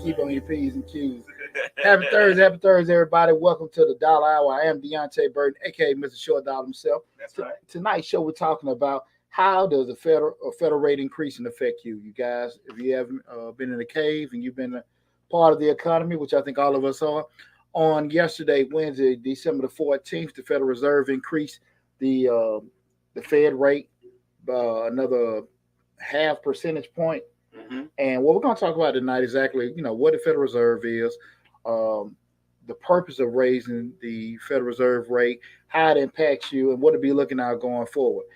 keep on your P's and Q's. Happy Thursday, everybody. Welcome to the Dollar Hour. I am Deonte Burden, aka Mr. Short Dollar himself. That's right. Tonight's show, we're talking about how does a federal rate increase affect you. You guys, if you haven't been in a cave and you've been a part of the economy, which I think all of us are, on yesterday, Wednesday, December the 14th, the Federal Reserve increased the Fed rate by another half percentage point. Mm-hmm. And what we're going to talk about tonight is exactly, what the Federal Reserve is, the purpose of raising the Federal Reserve rate, how it impacts you, and what to be looking at going forward.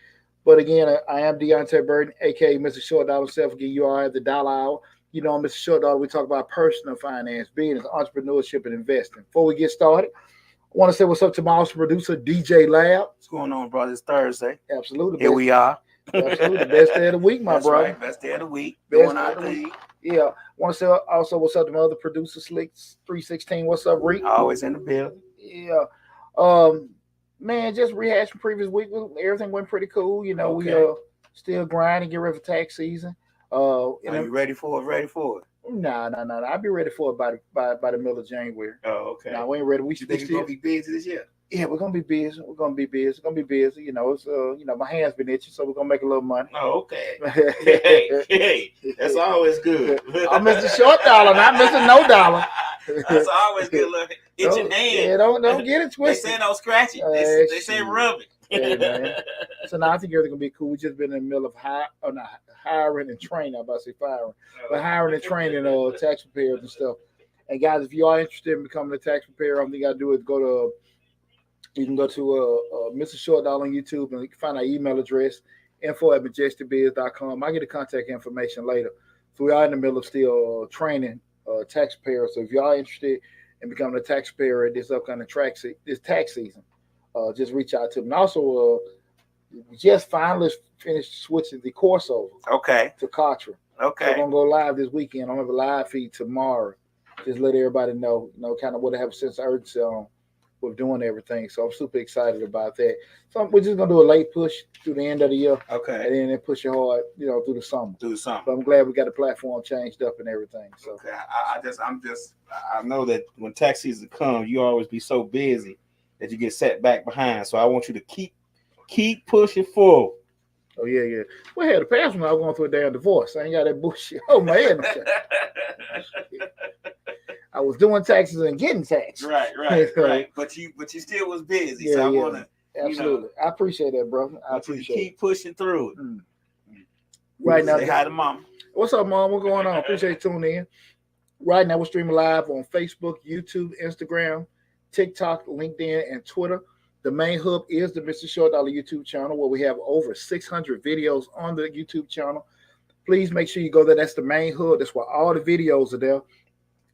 But again, I am Deonte Burden, aka Mr. Short Dollar himself. Again, you are at the Dollar Hour. Mr. Short Dollar, we talk about personal finance, business, entrepreneurship, and investing. Before we get started, I want to say what's up to my awesome producer, DJ Lab. What's going on, brother? It's Thursday. Absolutely. Here we are. Absolutely. Best day of the week, my That's brother. Right. Best day of the week. Best Doing day our of the thing. week. Yeah. I want to say also what's up to my other producer, Slick 316. What's up, Reek? Always in the building. Yeah. Man, just rehashing previous week. Everything went pretty cool. Okay. We still grinding, get ready for tax season. Are you ready for it? Ready for it? Nah. I'll be ready for it by the middle of January. Oh, okay. Nah, we ain't ready. You think you're gonna be busy this year? Yeah, we're gonna be busy. We're gonna be busy. It's my hands been itching, so we're gonna make a little money. Oh, okay. hey, that's always good. I'm Mr. Short Dollar, not Mr. No Dollar. That's always good. Look, itching hand. Yeah, don't get it twisted. They say don't scratch it. They say rub it. Hey, man. So now I think everything's gonna be cool. We just been in the middle of hiring and training. I'm about to say firing, but hiring and training tax preparers and stuff. And guys, if you are interested in becoming a tax preparer, all you gotta do is you can go to Mr. Short Dollar on YouTube and you can find our email address, info@majesticbiz.com. I'll get the contact information later. So we are in the middle of still training tax preparers. So if you are interested in becoming a tax preparer this upcoming this tax season, just reach out to them. And also, we just finally finished switching the course over to Contra. Okay. So we're going to go live this weekend. I'm going to have a live feed tomorrow. Just let everybody know, kind of what they have a sense of urgency on with doing everything. So I'm super excited about that. So we're just going to do a late push through the end of the year. Okay. And then push it hard, through the summer. But I'm glad we got the platform changed up and everything. So okay. I know that when tax season comes, you always be so busy that you get set back behind. So I want you to keep pushing forward. Oh, yeah. Well, the past one I was going through a damn divorce. I ain't got that bullshit. Oh, my head. I was doing taxes and getting taxed. Right. But you still was busy. Yeah, so I yeah. want to. Absolutely. I appreciate that, brother. I appreciate it. Keep pushing through it. Right now. Say hi to mama. What's up, Mom? What's going on? Appreciate you tuning in. Right now, we're streaming live on Facebook, YouTube, Instagram, TikTok, LinkedIn, and Twitter. The main hub is the Mr. Short Dollar YouTube channel, where we have over 600 videos on the YouTube channel. Please make sure you go there. That's the main hub. That's where all the videos are there.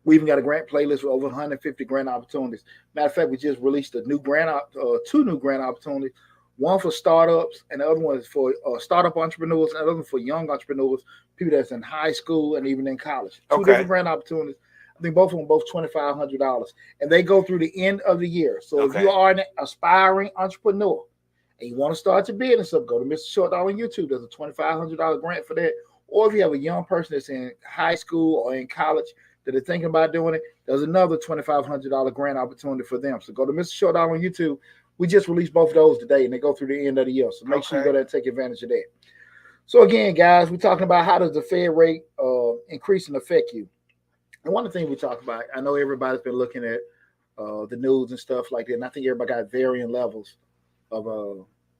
We even got a grant playlist with over 150 grant opportunities. Matter of fact, we just released two new grant opportunities. One for startups, and the other one is for startup entrepreneurs, and the other one for young entrepreneurs, people that's in high school and even in college. Two different grant opportunities. I think both of them $2,500, and they go through the end of the year. So if you are an aspiring entrepreneur and you want to start your business up, go to Mr. Short Dollar on YouTube. There's a $2,500 grant for that. Or if you have a young person that's in high school or in college that are thinking about doing it, there's another $2,500 grant opportunity for them. So go to Mr. Short Dollar on YouTube. We just released both of those today, and they go through the end of the year. So make sure you go there and take advantage of that. So again, guys, we're talking about how does the Fed rate increase and affect you. And one of the things we talk about, I know everybody's been looking at the news and stuff like that, and I think everybody got varying levels of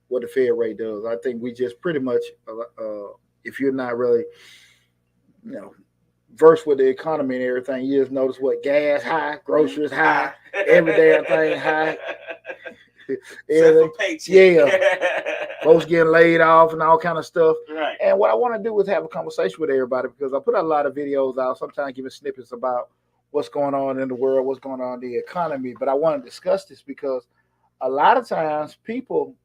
what the Fed rate does. I think we just pretty much, if you're not really, versed with the economy and everything, you just notice what gas high, groceries high, every damn thing high. Folks getting laid off and all kind of stuff. Right. And what I want to do is have a conversation with everybody, because I put out a lot of videos out, sometimes giving snippets about what's going on in the world, what's going on in the economy. But I want to discuss this because a lot of times people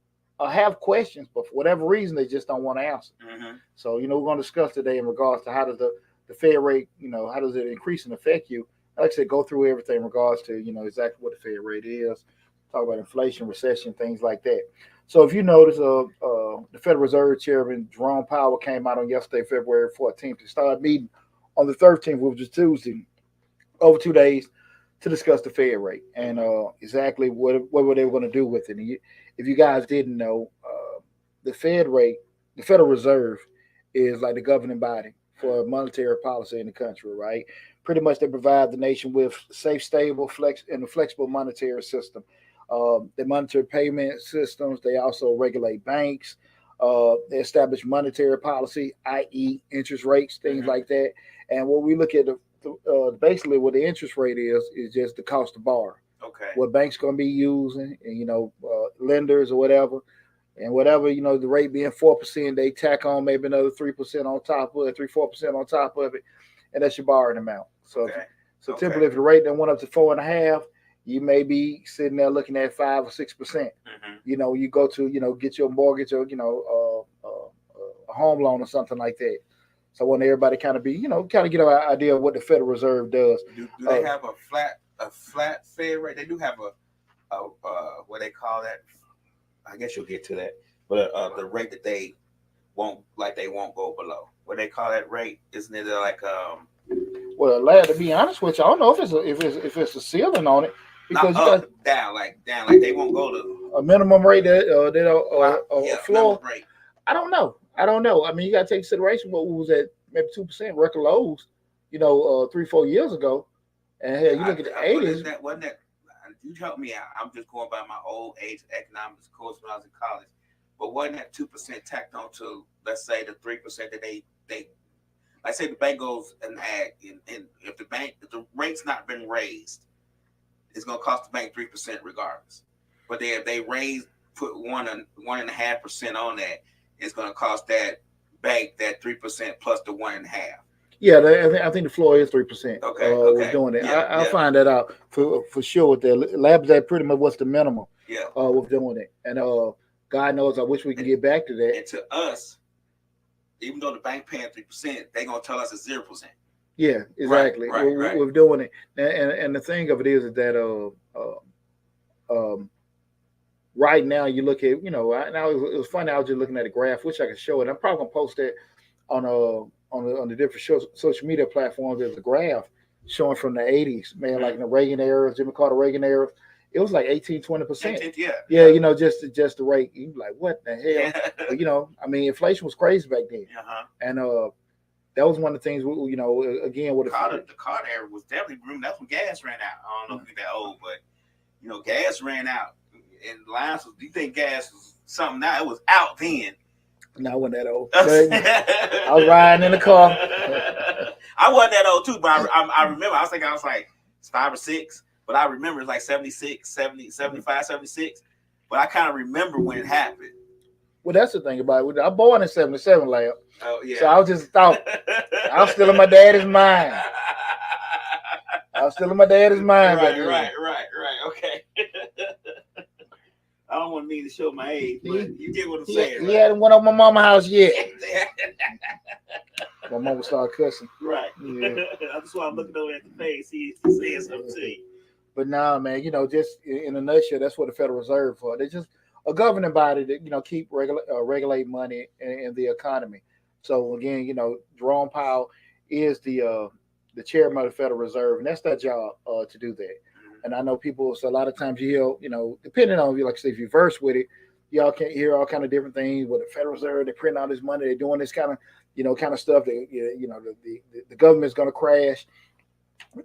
have questions, but for whatever reason, they just don't want to answer. Mm-hmm. So, we're going to discuss today in regards to how does the Fed rate, how does it increase and affect you? Like I said, go through everything in regards to, exactly what the Fed rate is, talk about inflation, recession, things like that. So if you notice, the Federal Reserve Chairman Jerome Powell came out on yesterday, February 14th, to start meeting on the 13th, which was Tuesday, over 2 days to discuss the Fed rate and exactly what were they going to do with it. And if you guys didn't know, the Fed rate, the Federal Reserve, is like the governing body for monetary policy in the country, right? Pretty much, they provide the nation with safe, stable, and a flexible monetary system. They monitor payment systems. They also regulate banks. They establish monetary policy, i.e., interest rates, things Mm-hmm. like that. And what we look at, basically, what the interest rate is just the cost to borrow. Okay. What banks going to be using, and lenders or whatever, and whatever the rate being 4%, they tack on maybe another 3% on top of it, 3-4% on top of it, and that's your borrowing amount. So, Okay. so Okay. typically, if the rate then went up to 4.5, you may be sitting there looking at 5 or 6%. Mm-hmm. You go to get your mortgage or a home loan or something like that. So I want everybody kind of kind of get an idea of what the Federal Reserve does. Do they have a flat Fed rate? They do have a what they call that. I guess you'll get to that, but the rate that they won't go below. What they call that rate? Isn't it like Well, lad, to be honest with you, I don't know if it's a ceiling on it because not you up, got down, like they won't go to a minimum rate that yeah, floor. minimum rate. I don't know. I mean, you got to take consideration what was at maybe 2% record lows, 3-4 years ago, and hell, you look at the 80s. Wasn't that? You help me out. I'm just going by my old age economics course when I was in college. But wasn't that 2% tacked on to, let's say, the 3% that they like say the bank goes and if the rate's not been raised, it's gonna cost the bank 3% regardless. But if they put 1.5% on that, it's gonna cost that bank that 3% plus the 1.5. Yeah, I think the floor is 3%. Okay, We're doing it. Yeah, I'll find that out for sure. With the labs, that pretty much what's the minimum. Yeah. With doing it, and God knows, I wish we can get back to that. And to us, even though the bank paying 3%, they gonna tell us it's 0%. Yeah, exactly. Right. We're doing it, and the thing of it is that right now you look at now it was funny. I was just looking at a graph, which I can show it. I'm probably gonna post that on on the different social media platforms. There's a graph showing from the 80s, man, like in the Reagan era, Jimmy Carter Reagan era. It was like 18-20%. Yeah, just the rate. You like, what the hell? But, I mean, inflation was crazy back then, and that was one of the things. Again, with the Carter era was definitely booming. That's when gas ran out. I don't know if you're that old, but gas ran out, and lines was. You think gas was something now? It was out then. No, I wasn't that old. I was riding in the car. I wasn't that old too, but I remember. I was like 5 or 6. But I remember it's like 76, 70, 75, 76. But I kind of remember when it happened. Well, that's the thing about it. I was born in 77, Lab. Oh, yeah. So I was just thought. I was still in my daddy's mind. Right. Okay. I don't want me to show my age, but you get what I'm saying. He hadn't went up my mama's house yet. My mama started cussing. Right. Yeah. That's why I'm looking over at the face. He's saying something to you. But nah, man, just in a nutshell, that's what the Federal Reserve for. They're just a governing body that keep regulate money in the economy. So again, Jerome Powell is the chairman of the Federal Reserve, and that's their job to do that. And I know people. So a lot of times you hear, depending on like say if you verse with it, y'all can hear all kind of different things. With the Federal Reserve, they print all this money, they're doing this kind of stuff. That the government's going to crash.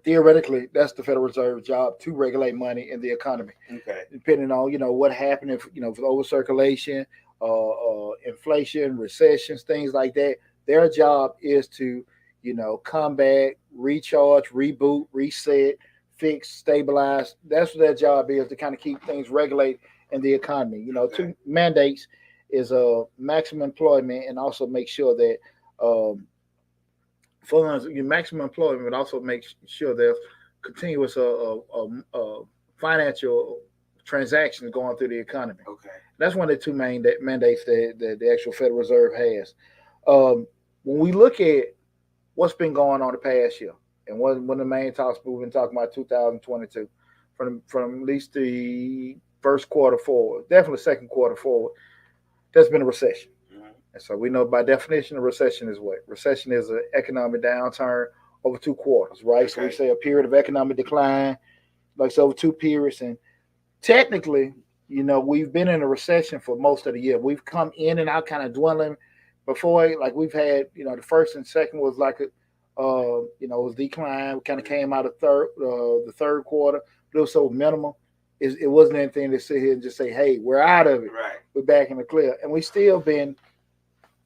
Theoretically, that's the Federal Reserve job to regulate money in the economy. Okay. Depending on what happened if with over circulation, inflation, recessions, things like that. Their job is to combat, recharge, reboot, reset, fix, stabilize. That's what their job is, to kind of keep things regulated in the economy. Okay. Two mandates is maximum employment and also make sure that funds, maximum employment, but also make sure there's continuous financial transactions going through the economy. Okay. That's one of the two main mandates that the actual Federal Reserve has. When we look at what's been going on the past year, and one of the main talks we've been talking about 2022, from at least the first quarter forward, definitely second quarter forward, there's been a recession. And so we know by definition, a recession is what? Recession is an economic downturn over 2 quarters, right? Okay. So we say a period of economic decline, like so over 2 periods. And technically, we've been in a recession for most of the year. We've come in and out, kind of dwindling. Before, like we've had, the first and second was like it was decline. We kind of came out of the third quarter, but it was so minimal. It wasn't anything to sit here and just say, "Hey, we're out of it. Right. We're back in the clear," and we still been,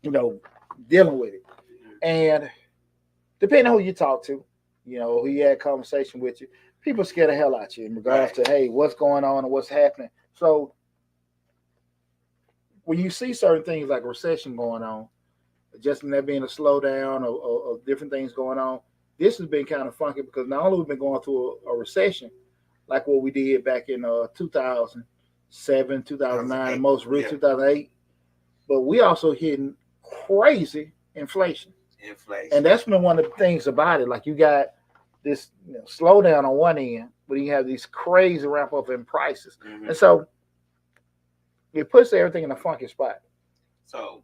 dealing with it. And depending on who you talk to, who you had conversation with you, people scare the hell out you in regards to, hey, what's going on and what's happening. So when you see certain things like a recession going on, just in there being a slowdown of different things going on, this has been kind of funky because not only we've been going through a recession, like what we did back in 2007, 2009, and most real 2008, but we also hitting crazy inflation. And that's been one of the things about it. Like you got this slowdown on one end, but you have these crazy ramp up in prices. And so it puts everything in a funky spot. So,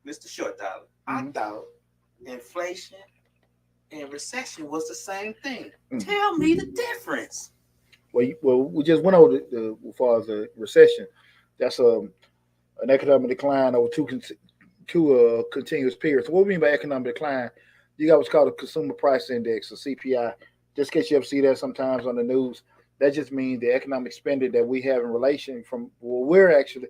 Mr. Short Dollar, I thought inflation and recession was the same thing. Tell me the difference. Well, we just went over as far as the recession. That's an economic decline over two continuous periods. So what we mean by economic decline, you got what's called a consumer price index, or CPI. Just in case you ever see that sometimes on the news, that just means the economic spending that we have in relation from what we're actually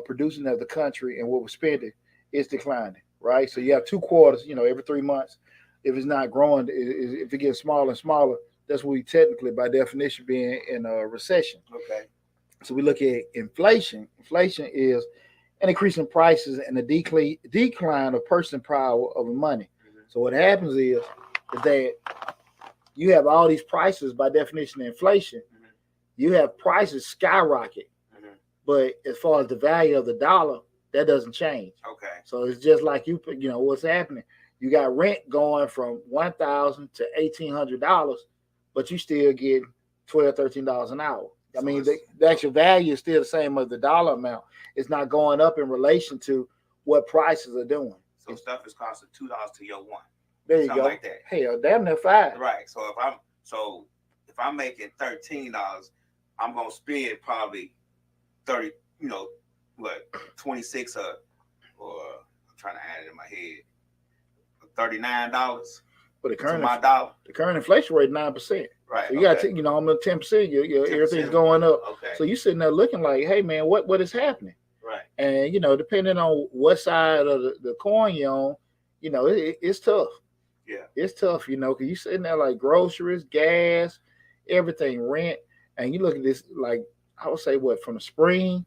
producing as a country and what we're spending is declining, right? So you have 2 quarters, every 3 months. If it's not growing, if it gets smaller and smaller, that's what we technically, by definition, being in a recession. Okay. So we look at inflation. Inflation is an increase in prices and a decline of purchasing power of money. So what happens is that you have all these prices, by definition of inflation. You have prices skyrocket. But as far as the value of the dollar, that doesn't change. Okay. So it's just like what's happening. You got rent going from $1,000 to $1,800, but you still get $12, $13 an hour. I mean, the actual value is still the same as the dollar amount. It's not going up in relation to what prices are doing. So stuff is costing $2 to your $1. There you go. Like that. Hell, damn near $5. Right. So if I'm making $13, I'm gonna spend probably 30. 26 or I'm trying to add it in my head. $39. But the current my dollar. The current inflation rate is 9%. Right. So you got to, I'm at 10%. Your everything's going up. Okay. So you sitting there looking like, hey man, what is happening? Right. And depending on what side of the coin you're on, it's tough. Yeah. It's tough, because you sitting there like groceries, gas, everything, rent, and you look at this like I would say from the spring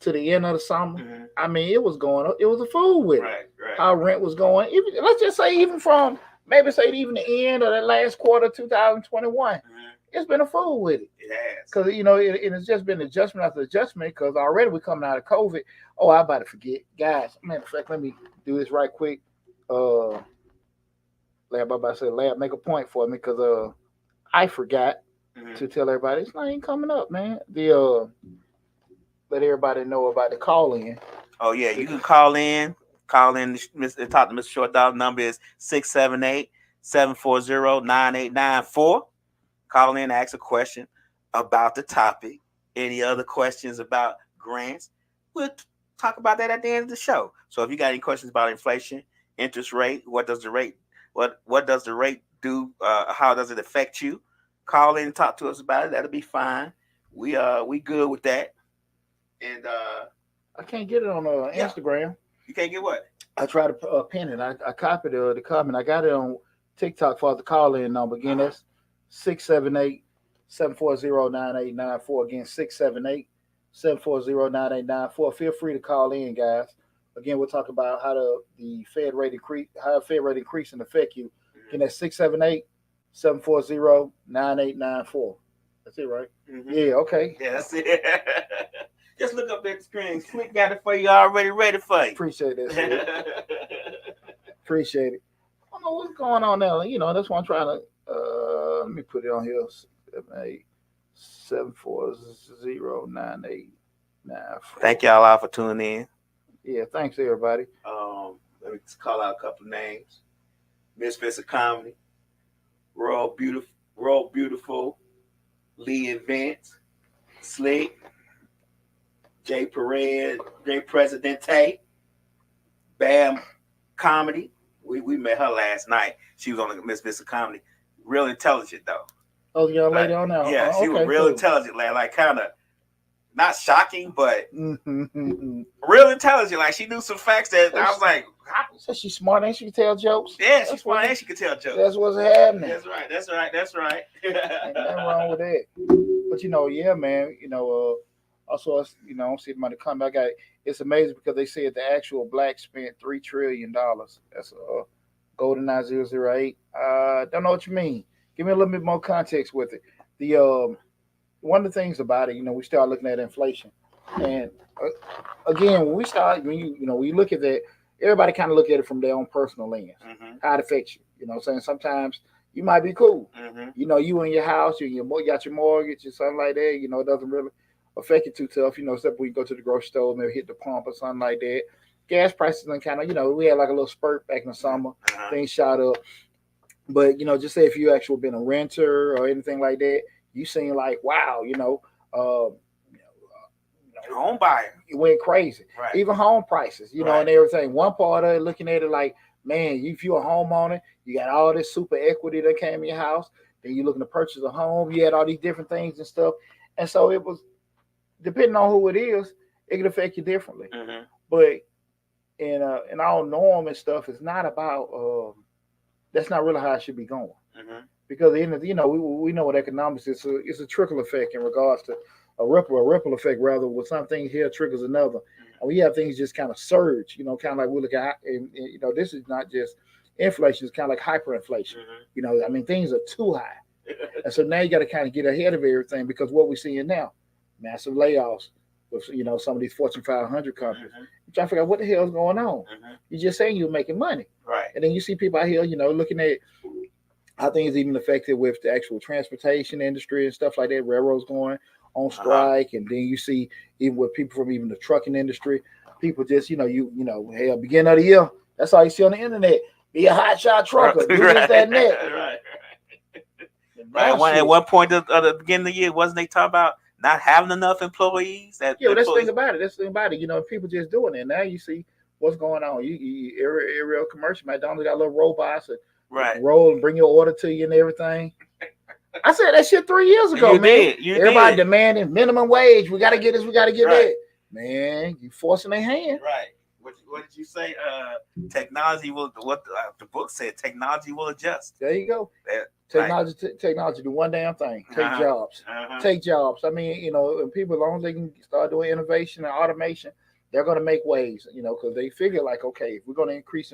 to the end of the summer. I mean, it was going up. It was a fool with it. Right. How rent was going. Even let's just say even from maybe say even the end of that last quarter of 2021. It's been a fool with it. It has. Because, it's just been adjustment after adjustment because already we're coming out of COVID. Oh, I'm about to forget. Guys, matter of fact, let me do this right quick. Lab, I'm about to say, Lab, make a point for me because I forgot to tell everybody it's not even coming up, man. Let everybody know about the call in. Oh, yeah. You can call in. Talk to Mr. Short Dollar. Number is 678-740-9894. Call in, ask a question about the topic. Any other questions about grants? We'll talk about that at the end of the show. So if you got any questions about inflation, interest rate, what does the rate do? How does it affect you? Call in and talk to us about it. That'll be fine. We good with that. And I can't get it on Instagram. You can't get what? I tried to pin it. I copied the comment. I got it on TikTok for the call in number. Again, that's 678-740-9894. Again, 678-740-9894. Feel free to call in, guys. Again, we'll talk about how the Fed rate increase can affect you. Again, that's 678-740-9894. That's it, right? Yeah, okay. Yeah, that's it. Just look up that screen. Click got it for you already ready for you. Appreciate that. Appreciate it. I don't know what's going on now. That's why I'm trying to let me put it on here. 780-740-9894. Thank y'all all for tuning in. Yeah, thanks everybody. Let me just call out a couple of names. Misfits of Comedy, Royal Beautiful, Lee and Vince, Slick, Jay Perez, Jay Presidente, Bam Comedy. We met her last night. She was on the Misfits of Comedy. Real intelligent though. Oh, young lady on now. Yeah, she was real intelligent, like kind of not shocking, but real intelligent. Like she knew some facts that I was like, so she's smart and she can tell jokes. Yeah, she's smart and she can tell jokes. That's what's happening. That's right. Ain't nothing wrong with that. But yeah, man, also, I'm seeing money come. It's amazing because they said the actual black spent $3 trillion. That's GoldenEye 008. Don't know what you mean. Give me a little bit more context with it. The one of the things about it, we start looking at inflation, and again, when you look at that, everybody kind of look at it from their own personal lens, how it affects you. You know what I'm saying? Sometimes you might be cool. You in your house, you got your mortgage or something like that. It doesn't really affect you too tough. Except when you go to the grocery store, maybe hit the pump or something like that. Gas prices and kind of, we had like a little spurt back in the summer. Things shot up. But, just say if you actually been a renter or anything like that, you seen like, wow, home buyer. It went crazy. Right. Even home prices, and everything. One part of it, looking at it like, man, if you're a homeowner, you got all this super equity that came in your house. Then you're looking to purchase a home. You had all these different things and stuff. And so it was, depending on who it is, it can affect you differently. But in our norm and stuff, it's not about, that's not really how it should be going. Because we know what economics is. It's a trickle effect in regards to a ripple effect rather, with some things here triggers another. And we have things just kind of surge, kind of like we look at, and this is not just inflation, it's kind of like hyperinflation. Things are too high. And so now you got to kind of get ahead of everything, because what we're seeing now, massive layoffs with, some of these Fortune 500 companies. You try to figure out what the hell is going on. You're just saying you're making money. Right. And then you see people out here, looking at how things even affected with the actual transportation industry and stuff like that, railroads going on strike. And then you see even with people from even the trucking industry, people just, hell, beginning of the year, that's all you see on the internet. Be a hotshot trucker. Do this, that, and that. Right. At one point at the beginning of the year, wasn't they talking about not having enough employees? That's the thing about it. People just doing it. Now you see what's going on. You aerial commercial, McDonald's got little robots that roll and bring your order to you and everything. I said that shit 3 years ago, man. Everybody demanding minimum wage. We got to get this. We got to get that. Man, you forcing their hand. Right. What did you say? Technology will. What the book said? Technology will adjust. There you go. Technology do one damn thing. Take jobs. Take jobs. And people, as long as they can start doing innovation and automation, they're going to make ways. Because they figure like, okay, if we're going to increase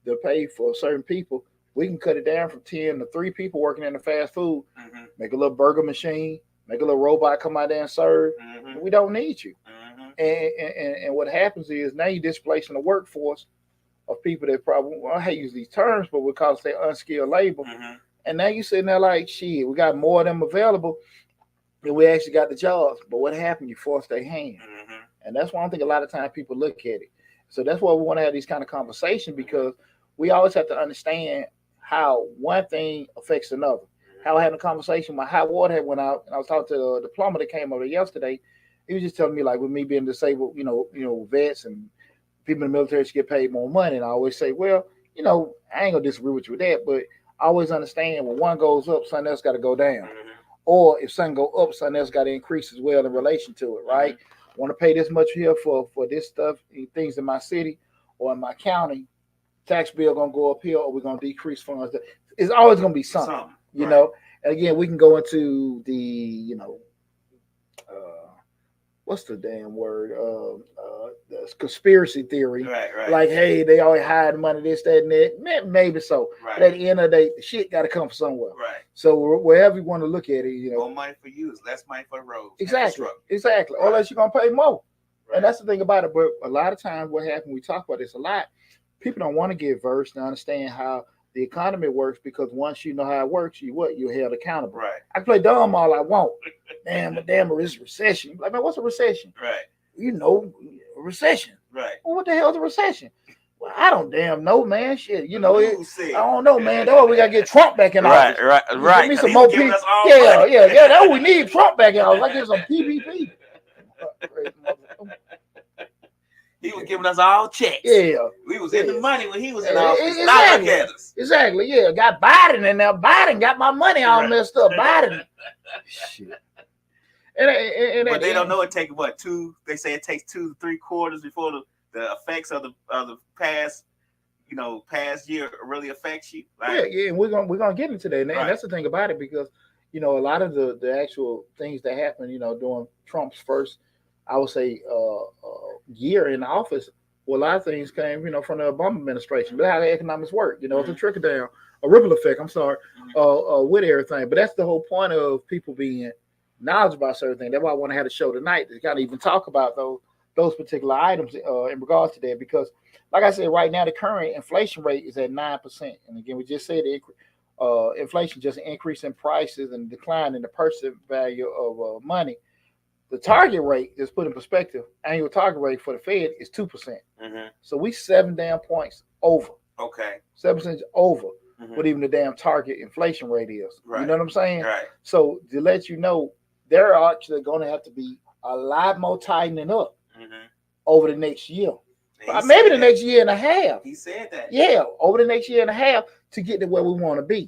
the pay for certain people, we can cut it down from 10 to 3 people working in the fast food. Make a little burger machine. Make a little robot come out there and serve. We don't need you. And what happens is now you're displacing the workforce of people that probably, I hate to use these terms, but because they're unskilled labor. And now you're sitting there like, shit, we got more of them available than we actually got the jobs. But what happened? You forced their hand. And that's why I think a lot of times people look at it. So that's why we want to have these kind of conversations, because we always have to understand how one thing affects another. How I had a conversation, my hot water had went out, and I was talking to the plumber that came over yesterday. He was just telling me, like, with me being disabled, vets and people in the military should get paid more money. And I always say, well, I ain't gonna disagree with you with that, but I always understand when one goes up, something else got to go down. Or if something go up, something else got to increase as well in relation to it, right? Want to pay this much here for this stuff, things in my city or in my county, tax bill gonna go up here, or we're gonna decrease funds. It's always gonna be something. You know. And again, we can go into the, what's the damn word? The conspiracy theory. Right. Like, hey, they always hide money, this, that, and that. Maybe so. Right. But at the end of the day, the shit got to come from somewhere. Right. So wherever you want to look at it, more money for you is less money for the roads. Exactly. Right. Or unless you're gonna pay more. Right. And that's the thing about it. But a lot of times, what happens? We talk about this a lot. People don't want to get versed and understand how the economy works, because once you know how it works, you're held accountable. Right. I can play dumb all I want. Damn, it's a recession. Like, man, what's a recession? Right. A recession. Right. Well, what the hell is a recession? Well, I don't damn know, man. Shit, you know it. Who said? I don't know, man. That's why we gotta get Trump back in office. Right. Give me 'Cause some he more was giving people. us all Yeah. money. That's what we need. Trump back in office. I give some PPP. He was giving us all checks. Yeah. We was in the money when he was in Yeah, office. Now look at us. Exactly. Yeah. Got Biden in there. Biden got my money all messed up. Biden. Shit. And but they don't know it takes what, 2? They say it takes 2 to 3 quarters before the effects of the past, past year really affects you. Like, yeah, and we're gonna get into that, and that's the thing about it, because a lot of the actual things that happened, during Trump's first, I would say, year in office, well, a lot of things came, from the Obama administration. But how the economics work, it's a trickle down, a ripple effect. I'm sorry, with everything. But that's the whole point of people being knowledgeable about certain things. That's why I want to have a show tonight to kind of even talk about those particular items in regards to that, because, like I said, right now the current inflation rate is at 9%, and again, we just said inflation just an increase in prices and decline in the purchasing value of money. The target rate, just put in perspective, annual target rate for the Fed is 2%. So we 7 damn points over. Okay. 7% over what even the damn target inflation rate is. Right. You know what I'm saying? Right. So to let you know, they're actually going to have to be a lot more tightening up over the next year. Maybe the next year and a half. He said that. Yeah, over the next year and a half to get to where we want to be.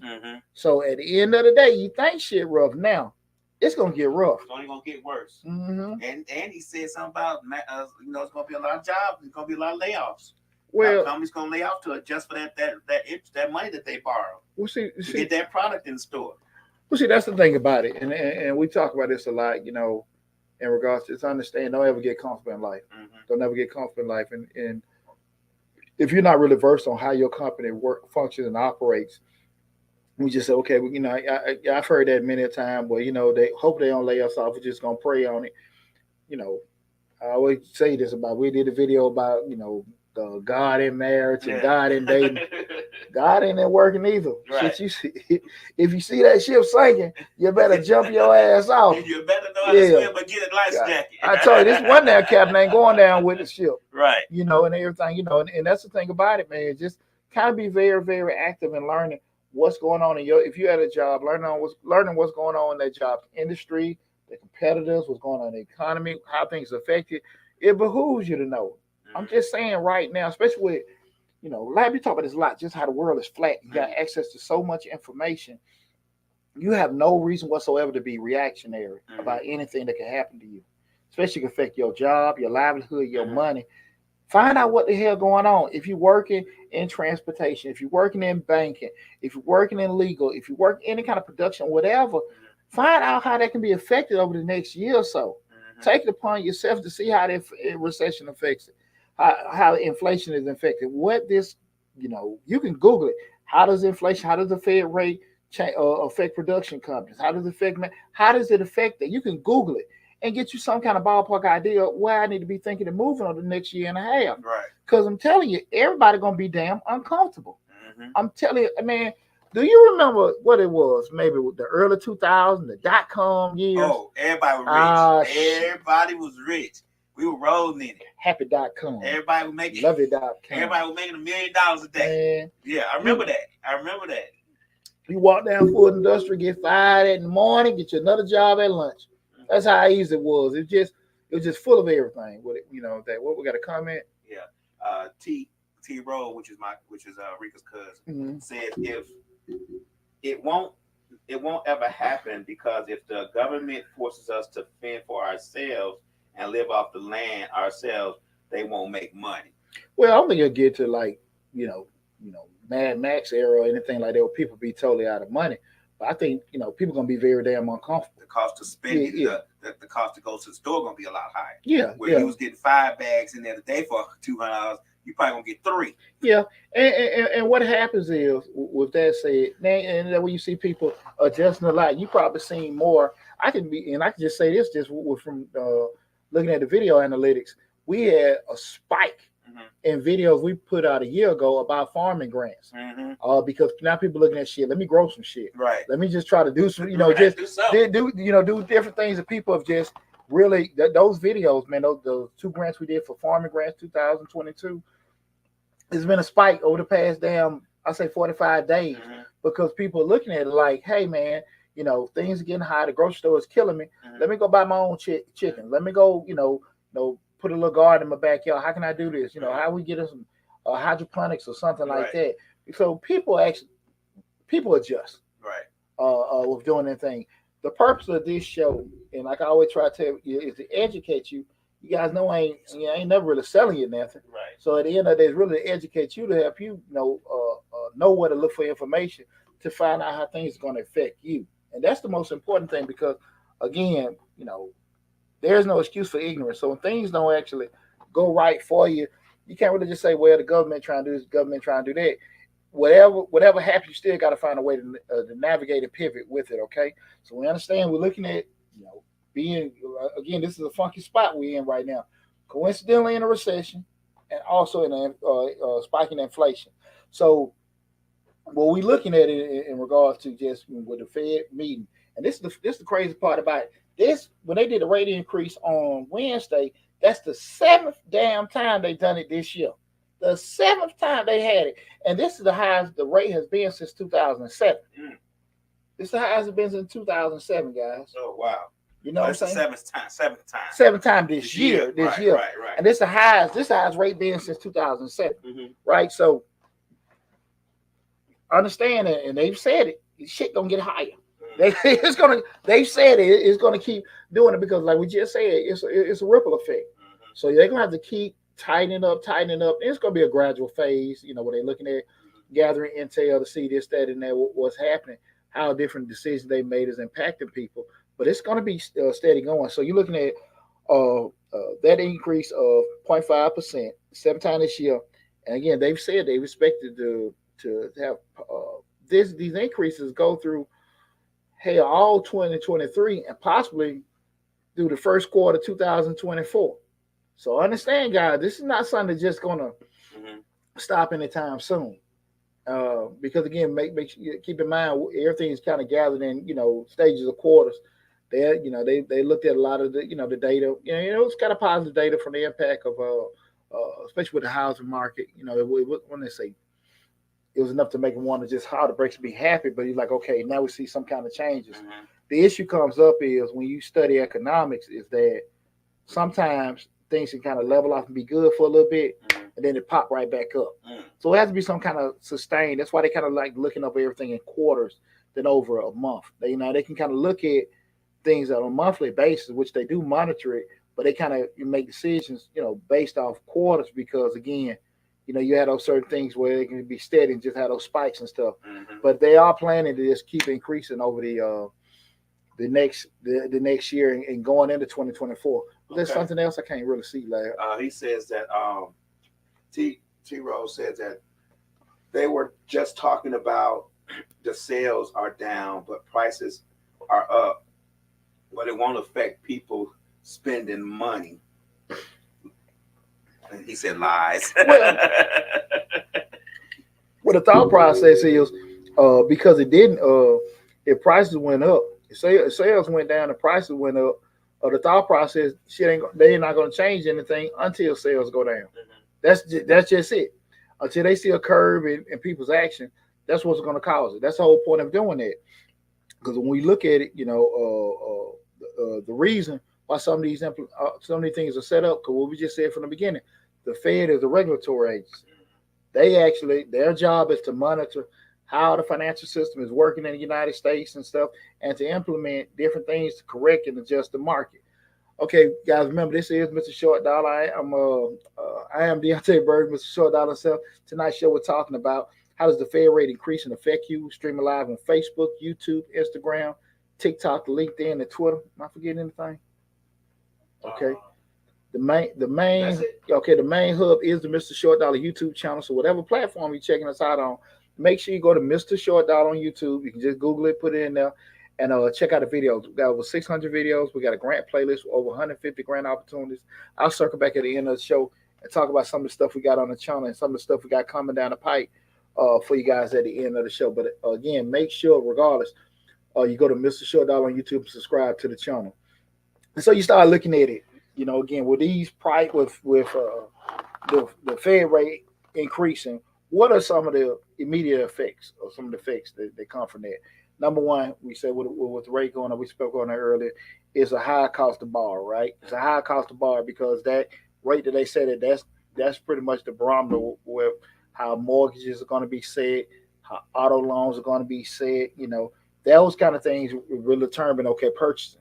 So at the end of the day, you think shit rough now. It's gonna get rough. It's only gonna get worse. And he said something about it's gonna be a lot of jobs. It's gonna be a lot of layoffs. Well, companies gonna lay off to adjust for that money that they borrow. We'll see. To get that product in the store. Well, see, that's the thing about it, and we talk about this a lot. In regards to understand, don't ever get comfortable in life. Don't ever get comfortable in life, and if you're not really versed on how your company functions and operates. We just say, okay, well, I've heard that many a time. Well, they hope they don't lay us off. We're just gonna pray on it. I always say this about. We did a video about the God in marriage and God in dating. God ain't there working either. Right. Shit, you see, if you see that ship sinking, you better jump your ass off. You better know how to swim, but get a life jacket. I told you, this one there captain ain't going down with the ship. Right. And everything. And that's the thing about it, man. Just kind of be very, very active in learning what's going on if you had a job, learning what's going on in that job industry, the competitors, what's going on in the economy, how things affect it. It behooves you to know. I'm just saying right now, especially with, we talk about this a lot, just how the world is flat. You got access to so much information. You have no reason whatsoever to be reactionary about anything that can happen to you, especially can affect your job, your livelihood, your money. Find out what the hell going on. If you're working in transportation, if you're working in banking, if you're working in legal, if you work any kind of production, whatever, find out how that can be affected over the next year or so. Take it upon yourself to see how the recession affects it, how inflation is affected. What this, you can Google it. How does the Fed rate affect production companies? How does it affect that? You can Google it and get you some kind of ballpark idea of where I need to be thinking and moving on the next year and a half. Right. Because I'm telling you, everybody gonna be damn uncomfortable. I'm telling you, man. Do you remember what it was? Maybe with the early 2000s, the .com years. Oh, everybody was rich. Everybody was rich. We were rolling in it. Happy.com. Everybody was making Lovey.com. Everybody was making $1 million a day. Man. Yeah, I remember that. You walk down Ford Industry, get fired in the morning, get you another job at lunch. That's how easy it was. It was just full of everything. With it, that. What we got a comment? Yeah. T Roll, which is Rika's cousin, said if it won't ever happen, because if the government forces us to fend for ourselves and live off the land ourselves, they won't make money. Well, I don't think you'll get to Mad Max era or anything like that where people be totally out of money. But I think people gonna be very damn uncomfortable. The cost of spending, the cost to go to the store gonna be a lot higher. Yeah, where you was getting 5 bags in there today for $200, you probably gonna get 3. Yeah, and what happens is, with that said, and then when you see people adjusting a lot, you probably seen more. I can just say this just from looking at the video analytics, we had a spike in videos we put out a year ago about farming grants. Because now people looking at shit. Let me grow some shit. Right. Let me just try to do some, do different things that people have just really those videos, man. Those 2 grants we did for farming grants 2022. It's been a spike over the past I say 45 days because people are looking at it like, hey man, things are getting high. The grocery store is killing me. Let me go buy my own chicken. Let me go, put a little garden in my backyard. How can I do this? How we get some hydroponics or something like that. So people adjust. Right. With doing that thing. The purpose of this show, and like I always try to tell you, is to educate you. You guys know I ain't never really selling you nothing. Right. So at the end of the day, it's really to educate you to help you know where to look for information to find out how things are going to affect you. And that's the most important thing because, again, there's no excuse for ignorance. So when things don't actually go right for you, you can't really just say, well, the government trying to do this, the government trying to do that. Whatever happens, you still got to find a way to navigate and pivot with it. Okay, so we understand we're looking at being again. This is a funky spot we're in right now. Coincidentally, in a recession, and also in a spiking inflation. So what we're looking at in regards to just with the Fed meeting, and this is the crazy part about it. This when they did a rate increase on Wednesday, that's the 7th damn time they've done it this year. The 7th time they had it. And this is the highest the rate has been since 2007. This is the highest it's been since 2007, guys. Oh, wow. You know what I'm saying? Seventh time. Seventh time this year. Right. And this is the highest rate been since 2007. Right? So, understand it. And they've said it. Shit gonna get higher. They've said it's gonna keep doing it because, like we just said, it's a ripple effect. So they're gonna have to keep tightening up. It's going to be a gradual phase, where they're looking at gathering intel to see this, that, and that, what's happening, how different decisions they made is impacting people. But it's going to be steady going. So you're looking at that increase of 0.5%, 7 times this year. And again, they've said they've expected to have these increases go through, all 2023 and possibly through the first quarter 2024. So understand, guys, this is not something that's just going to stop anytime soon. Because again, make sure, keep in mind everything's kind of gathered in stages of quarters. They looked at a lot of the the data. It's kind of positive data from the impact of especially with the housing market. When they say it was enough to make them want to just hard to break to be happy, but he's like, okay, now we see some kind of changes. The issue comes up is when you study economics is that sometimes things can kind of level off and be good for a little bit, and then it pop right back up. So it has to be some kind of sustained. That's why they kind of like looking over everything in quarters than over a month. They can kind of look at things on a monthly basis, which they do monitor it, but they kind of make decisions, based off quarters because again, you had those certain things where they can be steady and just have those spikes and stuff. But they are planning to just keep increasing over the next year and going into 2024. There's something else I can't really see, Larry. He says that T Rose says that they were just talking about the sales are down, but prices are up, but it won't affect people spending money. And he said lies. Well, the thought process is because it didn't. If prices went up, sales went down, the prices went up. The thought process, they're not going to change anything until sales go down. That's just it. Until they see a curve in people's action, that's what's going to cause it. That's the whole point of doing that. Because when we look at it, the reason why some of these things are set up, because what we just said from the beginning, the Fed is a regulatory agency. Their job is to monitor how the financial system is working in the United States and stuff, and to implement different things to correct and adjust the market. Okay, guys, remember this is Mr. Short Dollar. I am Deonte Burden, Mr. Short Dollar himself. Tonight's show we're talking about how does the Fed rate increase and affect you. Streaming live on Facebook, YouTube, Instagram, TikTok, LinkedIn, and Twitter. Am I forgetting anything? Okay. The main hub is the Mr. Short Dollar YouTube channel. So whatever platform you're checking us out on, make sure you go to Mr. Short Dollar on YouTube. You can just Google it, put it in there, and check out the videos. We got over 600 videos. We got a grant playlist with over 150 grant opportunities. I'll circle back at the end of the show and talk about some of the stuff we got on the channel and some of the stuff we got coming down the pipe for you guys at the end of the show. But again, make sure, regardless, you go to Mr. Short Dollar on YouTube and subscribe to the channel. And so you start looking at it, again, with these price with the Fed rate increasing, what are some of the immediate effects or some of the effects that come from that? Number one, we said with the rate going up, we spoke on that earlier, is a high cost to borrow, right? It's a high cost to borrow because that rate that they said that's pretty much the barometer with how mortgages are going to be set, how auto loans are going to be set, those kind of things will determine okay purchasing.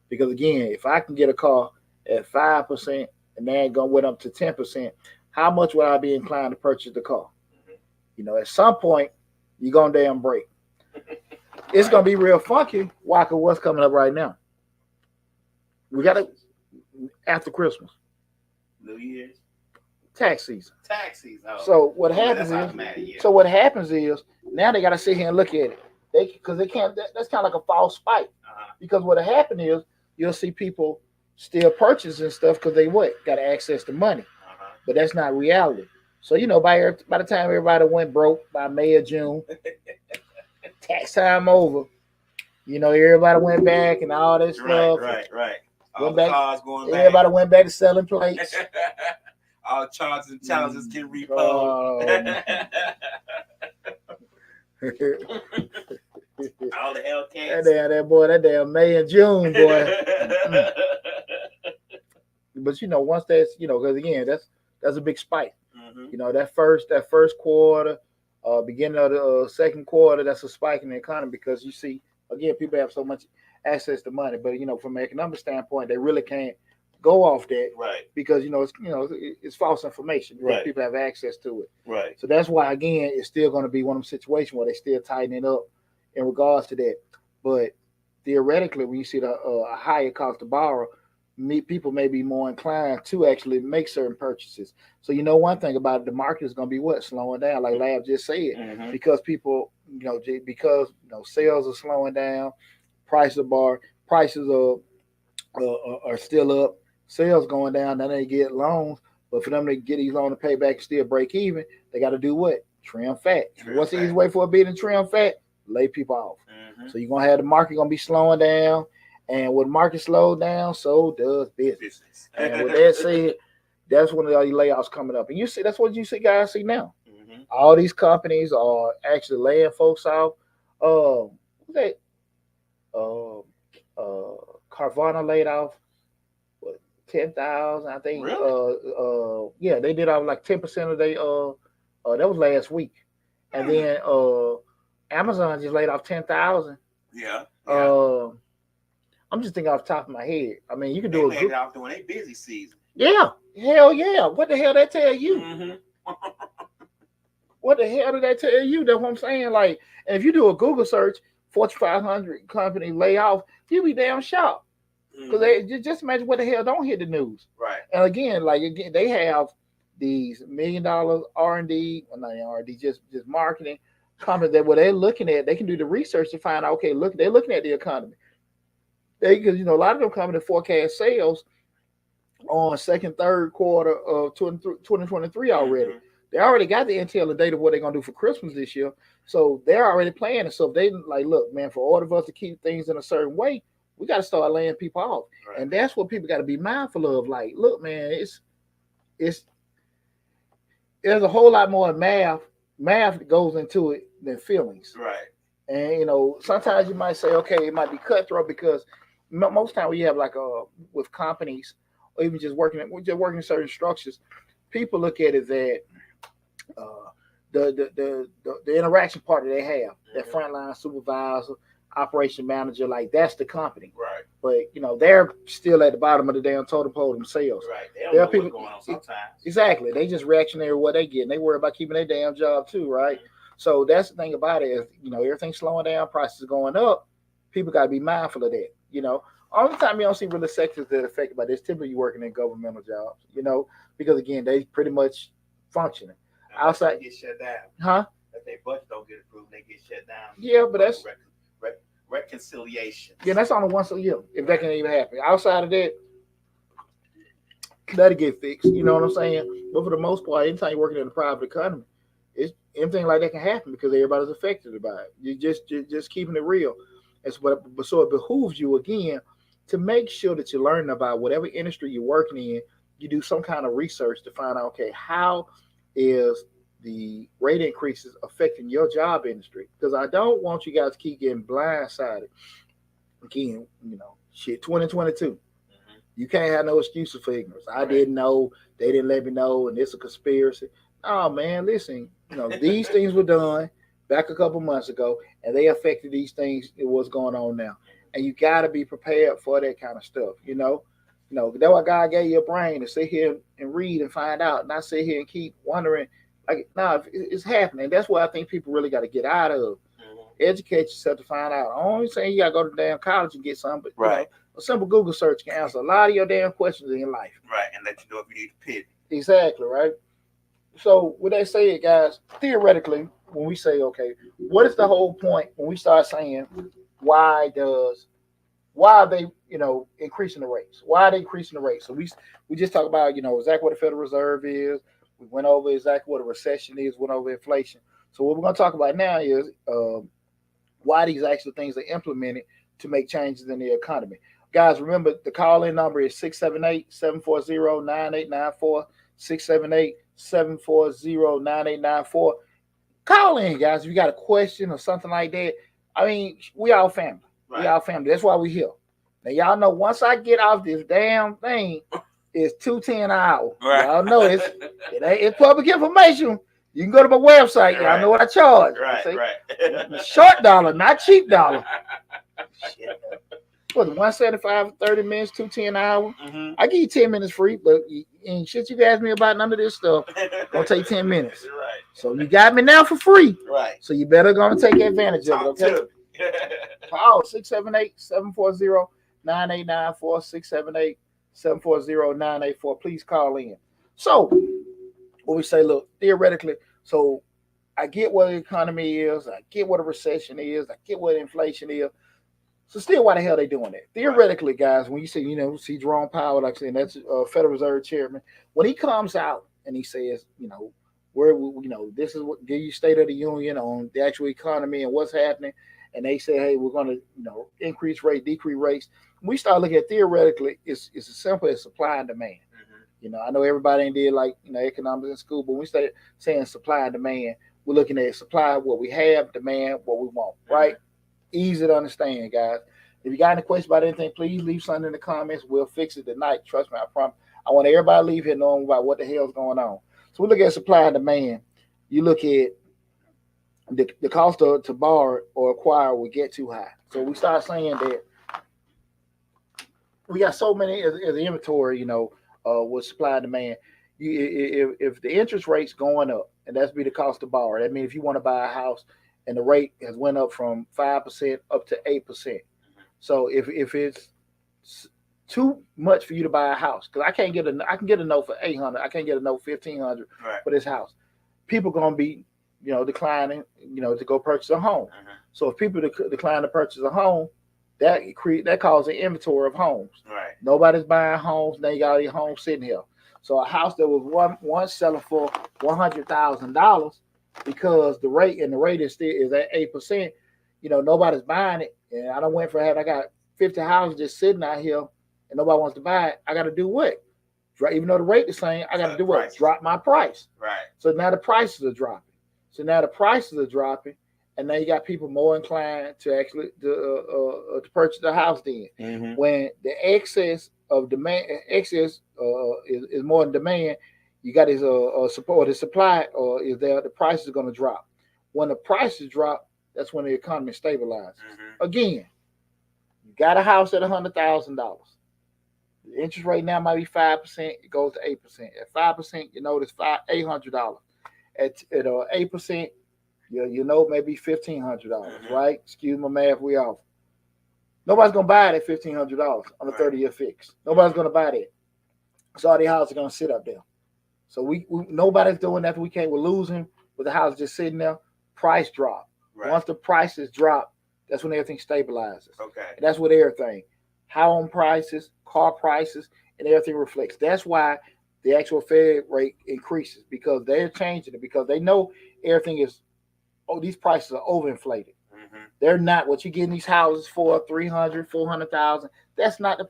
Because again, if I can get a car at 5% and then go went up to 10%, how much would I be inclined to purchase the car? At some point, you're gonna damn break. It's gonna be real funky. Why? Cause what's coming up right now? We got it after Christmas, New Year's, tax season. Oh. So what happens is now they gotta sit here and look at it. Because they can't. That's kind of like a false spike. Because what happened is you'll see people still purchasing stuff because they got access to money, but that's not reality. So by the time everybody went broke by May or June, tax time over. Everybody went back and all that stuff. Right. All the cars going back. Everybody went back to selling plates. All charges and challenges get repoed. All the Hellcats. That damn May and June, boy. But once that's because again that's a big spike. That first quarter, beginning of the second quarter, that's a spike in the economy because you see again people have so much access to money, but from an economic standpoint, they really can't go off that, right? Because it's false information. Right. People have access to it, right? So that's why again it's still going to be one of them situations where they still tightening up in regards to that. But theoretically, when you see a higher cost to borrow, people may be more inclined to actually make certain purchases. So one thing about it, the market is going to be slowing down, like Lab just said, because people, because sales are slowing down, prices are still up, sales going down. Then they get loans, but for them to get these loans to pay back and still break even, they got to do what? Trim fat. What's the easy way for a business to trim fat? Lay people off. So you're gonna have the market gonna be slowing down, and when the market slows down, so does business. And with that said, that's when all these layoffs coming up, and you see that's what you see guys see now. All these companies are actually laying folks off. Carvana laid off 10,000, I think. Really? Yeah, they did off like 10% of they. That was last week, and then Amazon just laid off 10,000. Yeah. I'm just thinking off the top of my head. I mean, you can they do laid it off during a busy season. Yeah, hell yeah. What the hell that tell you? What the hell did that tell you? That's what I'm saying. Like, and if you do a Google search, Fortune 500 company layoff, you be damn shocked because they just imagine what the hell don't hit the news. Right. And again, they have these $1 million R&D, well, not R&D, just marketing companies that what they're looking at, they can do the research to find out. Okay, look, they're looking at the economy. Because a lot of them companies forecast sales on second, third quarter of 2023 already. They already got the intel and data of what they're gonna do for Christmas this year, so they're already planning. So if they like, look, man, for order of us to keep things in a certain way, we got to start laying people off, and that's what people got to be mindful of. Like, look, man, there's a whole lot more math that goes into it than feelings. Right. And sometimes you might say, okay, it might be cutthroat because most time we have with companies or even just working in certain structures, people look at it that the interaction part that they have, that frontline supervisor, operation manager, like that's the company. Right. But they're still at the bottom of the damn totem pole themselves. Right. They don't know what's going on sometimes. Exactly. They just reactionary to what they get, and they worry about keeping their damn job too, right? So that's the thing about it is, everything's slowing down, prices are going up. People got to be mindful of that. All the time you don't see really sectors that are affected by this. Typically, you're working in governmental jobs, because again, they pretty much functioning. Outside, get shut down. Huh? If their budget don't get approved, they get shut down. Yeah, but that's reconciliation. Yeah, that's only once a year if that can even happen. Outside of that, that'll get fixed. You know what I'm saying? But for the most part, anytime you're working in the private economy, it's anything like that can happen because everybody's affected by it. You're just keeping it real. So it behooves you again to make sure that you're learning about whatever industry you're working in. You do some kind of research to find out, okay, how is the rate increases affecting your job industry? Because I don't want you guys to keep getting blindsided. Again, shit, 2022. You can't have no excuses for ignorance. I didn't know. They didn't let me know, and it's a conspiracy. Oh man, listen. These things were done back a couple months ago, and they affected these things. What's going on now, and you got to be prepared for that kind of stuff. That's why God gave you a brain to sit here and read and find out, not sit here and keep wondering. Like, no, it's happening. That's what I think people really got to get out of. Educate yourself to find out. I'm only saying you got to go to damn college and get something, but a simple Google search can answer a lot of your damn questions in your life. Right, and let you know if you need to pivot. Exactly, right? So with that said, guys, theoretically, when we say, okay, what is the whole point when we start saying why are they, increasing the rates? Why are they increasing the rates? So we just talked about, exactly what the Federal Reserve is. We went over exactly what a recession is, went over inflation. So what we're going to talk about now is why these actual things are implemented to make changes in the economy. Guys, remember the call-in number is 678-740-9894, 678-740-9894. Call in, guys, if you got a question or something like that. I mean, we all family. Right. We all family. That's why we here. Now, y'all know once I get off this damn thing, it's $2.10 an hour. Right. Y'all know it's public information. You can go to my website. Y'all know what I charge. Right. Short dollar, not cheap dollar. Shit. What, 175 30 minutes, $2.10 an hour? Mm-hmm. I give you 10 minutes free, but ain't shit you ask me about none of this stuff. Gonna take 10 minutes. Right. So you got me now for free. Right. So you better gonna take advantage of it, okay? Call 678-740-9894, 678-740-9894. Please call in. So what we say, look, theoretically, so I get what the economy is, I get what a recession is, I get what inflation is. So still, why the hell are they doing that? Theoretically, guys, when you see, see Jerome Powell, like I said, that's Federal Reserve Chairman, when he comes out and he says, this is what give you State of the Union on the actual economy and what's happening, and they say, hey, we're going to, increase rate, decrease rates. When we start looking at theoretically, it's as simple as supply and demand. Mm-hmm. I know everybody ain't did like economics in school, but when we start saying supply and demand, we're looking at supply, what we have, demand, what we want, right? Mm-hmm. Easy to understand, guys. If you got any questions about anything, please leave something in the comments. We'll fix it tonight. Trust me, I promise. I want everybody to leave here knowing about what the hell's going on. So we look at supply and demand. You look at the cost to borrow or acquire will get too high. So we start saying that we got so many as the inventory, with supply and demand. If the interest rate's going up, and that's be the cost to borrow, that means if you want to buy a house, and the rate has went up from 5% up to 8%. So if it's too much for you to buy a house, because I can get a note for $800, I can't get a note $1,500 for this house. People gonna be, declining, to go purchase a home. So if people decline to purchase a home, that causes an inventory of homes. Right. Nobody's buying homes. Now you got all these homes sitting here. So a house that was once selling for $100,000. Because the rate is at 8%, nobody's buying it. And I don't went for I got 50 houses just sitting out here and nobody wants to buy it. I got to do what? Even though the rate is the same, I got to do what? Drop my price. Right. So now the prices are dropping. And now you got people more inclined to actually to purchase the house then. Mm-hmm. When the excess of demand, is more in demand, you got this support, the supply, or is there the prices are going to drop. When the prices drop, that's when the economy stabilizes. Mm-hmm. Again, you got a house at $100,000. The interest rate now might be 5%. It goes to 8%. At 5%, it's $800. At 8%, maybe $1,500. Mm-hmm. Right? Excuse my math, we off. Nobody's gonna buy it at $1,500 on a 30-year fix. Nobody's gonna buy that. So all the houses are gonna sit up there. So we nobody's doing that. We're losing with the house just sitting there. Price drop. Right. Once the prices drop, that's when everything stabilizes. Okay. And that's what everything. Home prices, car prices, and everything reflects. That's why the actual Fed rate increases, because they're changing it, because they know everything is, these prices are overinflated. Mm-hmm. They're not what you get in these houses for, 300, 400,000. That's not the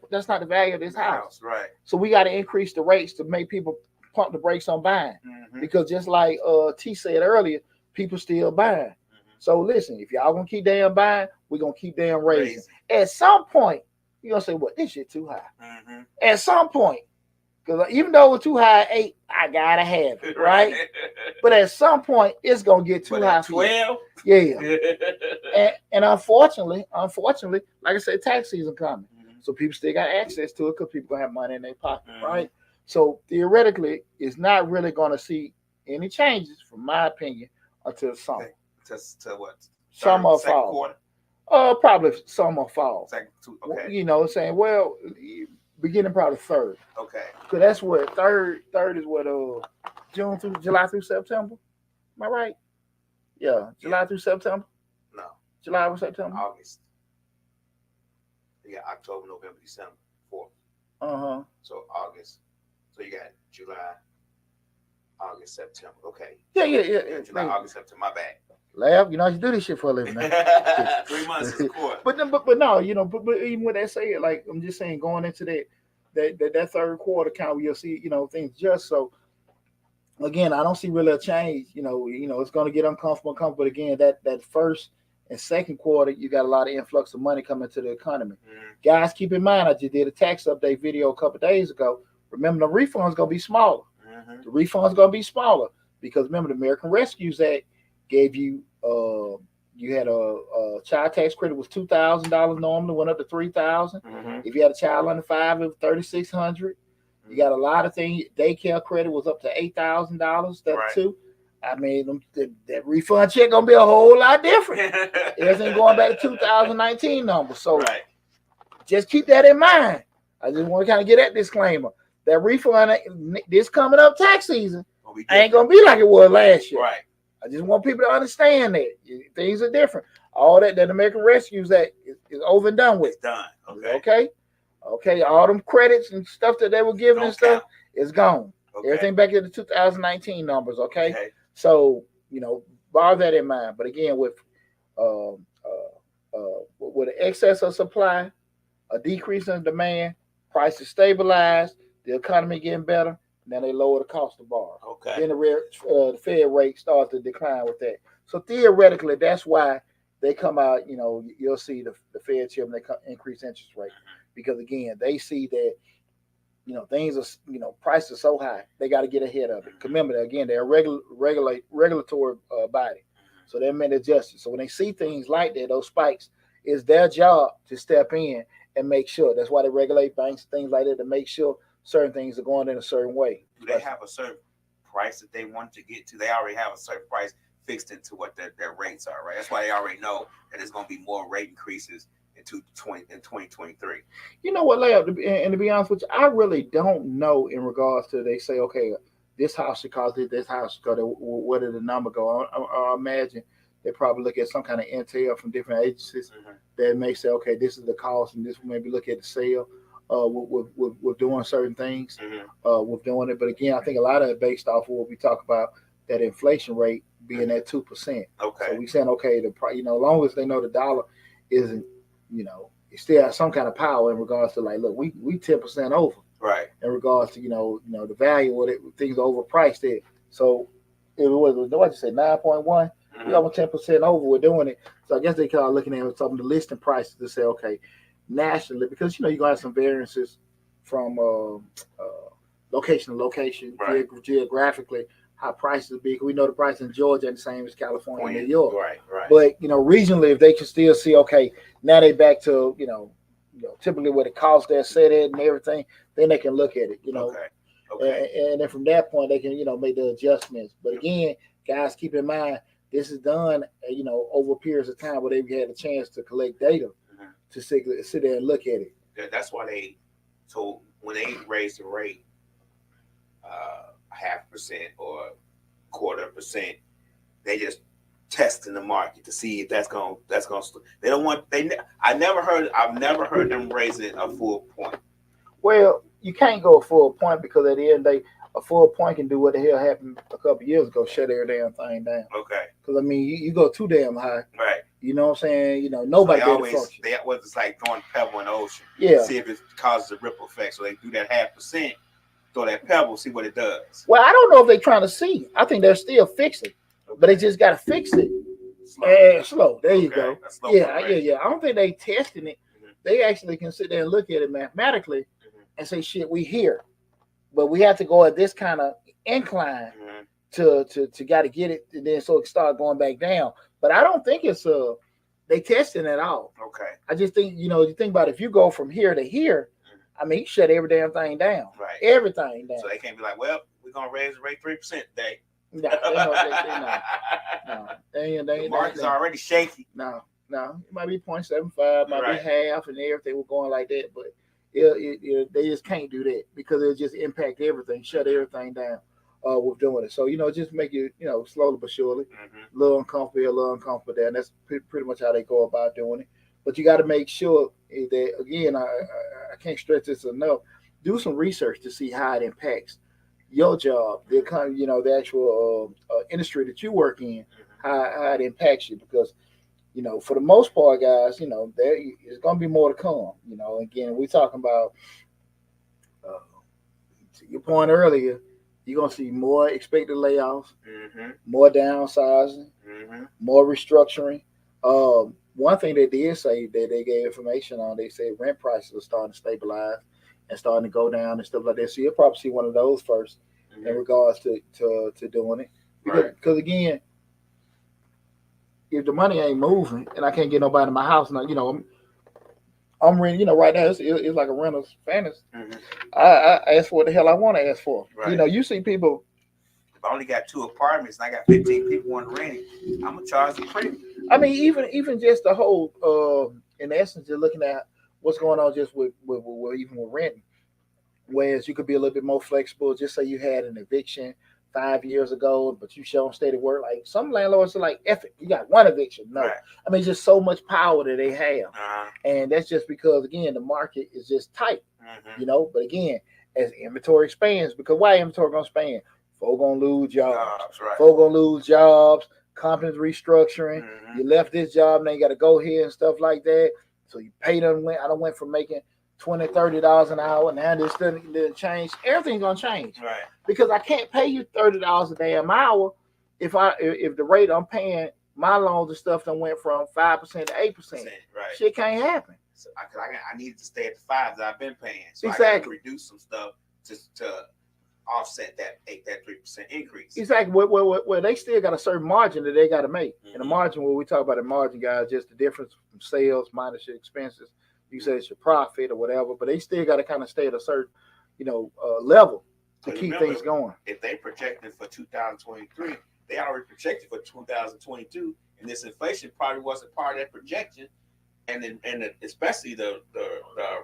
value of this house. Right. So we got to increase the rates to make people pump the brakes on buying because just like T said earlier, people still buying. So listen, if y'all gonna keep damn buying, we're gonna keep damn raising. At some point, you're gonna say, "What? This shit too high." At some point, because even though it's too high at 8, I gotta have it, right? But at some point, it's gonna get too high. 12, yeah. and unfortunately, like I said, tax season coming, so people still got access to it because people gonna have money in their pocket, right? So theoretically, it's not really gonna see any changes, from my opinion, until summer. To what? Summer or fall. Quarter? Probably summer or fall. Okay. You know, saying beginning probably third. Okay. So that's what third is what July through September. Am I right? Yeah, July through September. No. July or September. August. Yeah, October, November, December, 4th. So August. So you got July, August, September. Okay. Yeah. July, August, September. My bad. Lab, you know, you do this shit for a living. 3 months is a quarter. But no, you know, but even with that said, like I'm just saying, going into that third quarter count, you'll see, you know, things just so. Again, I don't see really a change. You know, it's going to get uncomfortable. But again, that first and second quarter, you got a lot of influx of money coming to the economy. Guys, keep in mind, I just did a tax update video a couple of days ago. Remember, the refund's going to be smaller. The refund's going to be smaller because remember, the American Rescues Act gave you you had a child tax credit was $2,000 normally, went up to $3,000. If you had a child under 5, it was $3,600. You got a lot of things. Daycare credit was up to $8,000. That too. I mean, that refund check gonna be a whole lot different. Everything going back to 2019 numbers. So just keep that in mind. I just want to kind of get that disclaimer. That refund, this coming up tax season, ain't gonna be like it was last year. Right. I just want people to understand that things are different. All that American Rescues Act is over and done with. It's done. Okay. All them credits and stuff that they were giving and stuff is gone. Everything back to the 2019 numbers. Okay. So you know, bear that in mind. But again, with an excess of supply, a decrease in demand, prices stabilize, the economy getting better. Then they lower the cost of borrow. Then the Fed rate starts to decline with that. So theoretically, that's why they come out. You know, you'll see the Fed chairman, they increase interest rate because again, they see that you know things are prices are so high, they got to get ahead of it. Remember, again, they're a regulatory body, so they're meant to adjust it. So when they see things like that, those spikes, it's their job to step in and make sure. That's why they regulate banks, things like that, to make sure certain things are going in a certain way. Do they have a certain price that they want to get to? They already have a certain price fixed into what their rates are, right? That's why they already know that there's going to be more rate increases in 2023. You know what, Leo? And to be honest with you, I really don't know in regards to they say, okay, this house should cost this house should cost. Where did the number go? I imagine they probably look at some kind of intel from different agencies that may say, okay, this is the cost, and this maybe look at the sale. With doing certain things, with doing it. But again, I think a lot of it based off of what we talk about, that inflation rate being at 2%. Okay. So we saying, okay, as long as they know the dollar isn't, it still has some kind of power in regards to like, look, we 10% over. Right. In regards to, the value of it, things are overpriced there. So it was, what you say, 9.1? We almost 10% over, we're doing it. So I guess they kind of looking at some of the listing prices to say, okay, nationally, because you're gonna have some variances from location to location, geographically, how prices be. We know the price in Georgia ain't the same as California and New York. Right. But regionally, if they can still see, okay, now they back to typically what it costs they're set at and everything, then they can look at it. Okay. And then from that point they can make the adjustments. But again, guys, keep in mind this is done over periods of time where they've had a chance to collect data. To sit there and look at it. That's why when they raise the rate 0.5% or 0.25%, they just testing the market to see if that's going. They don't want. I've never heard them raise it a full point. Well, you can't go a full point because at the end of the day, a full point can do what the hell happened a couple of years ago, shut every damn thing down. Okay. Because you go too damn high. Right. You know what I'm saying? Nobody so function. It's like throwing a pebble in the ocean. Yeah. See if it causes a ripple effect. So they do that 0.5%. throw that pebble, see what it does. Well, I don't know if they're trying to see. I think they're still fixing, but they just got to fix it. Slow. There you go. Yeah. I don't think they testing it. Mm-hmm. They actually can sit there and look at it mathematically and say, "Shit, we here," but we have to go at this kind of incline to got to get it, and then so it start going back down. But I don't think it's they testing at all. Okay. I just think you think about it, if you go from here to here. I mean, you shut every damn thing down. Right. Everything down. So they can't be like, well, we're going to raise the rate 3% today. No. The market's already shaky. No. It might be 0.75, might be half, and everything was going like that. But they just can't do that because it'll just impact everything, shut everything down with doing it. So, just make it, slowly but surely, a little uncomfortable there. And that's pretty much how they go about doing it. But you got to make sure that, again, I can't stress this enough, do some research to see how it impacts your job, the actual industry that you work in, how it impacts you. Because, for the most part, guys, there's going to be more to come. Again, we're talking about, to your point earlier, you're going to see more expected layoffs, more downsizing, more restructuring. One thing they did say that they gave information on, they said rent prices are starting to stabilize and starting to go down and stuff like that. So you'll probably see one of those first in regards to doing it. Because again, if the money ain't moving and I can't get nobody in my house, now I'm renting. Right now it's like a renter's fantasy. I ask for what the hell I want to ask for. Right. You see people. If I only got 2 apartments and I got 15 people want to rent it, I'm gonna charge the premium. I mean, even just the whole, in essence, you're looking at what's going on just with even with renting. Whereas you could be a little bit more flexible. Just say you had an eviction 5 years ago, but you show them steady work. Like some landlords are like, "F it, you got one eviction." No, I mean, just so much power that they have, and that's just because again the market is just tight, But again, as inventory expands, because why inventory gonna expand? Folk gonna lose jobs. Folk gonna lose jobs. Companies restructuring. You left this job and they got to go here and stuff like that. So you pay them. I done went from making $20, $30 an hour. Now this didn't change. Everything's gonna change, because I can't pay you $30 a damn hour if the rate I'm paying my loans and stuff done went from 5% to 8%. Shit can't happen. So I needed to stay at the 5 that I've been paying. So exactly. I got to reduce some stuff to offset that 3% increase. Exactly. Well, they still got a certain margin that they got to make. And the margin, when we talk about the margin, guys, just the difference from sales minus your expenses. You say it's your profit or whatever, but they still got to kind of stay at a certain, level to keep things going. If they projected for 2023, they already projected for 2022, and this inflation probably wasn't part of that projection, and especially the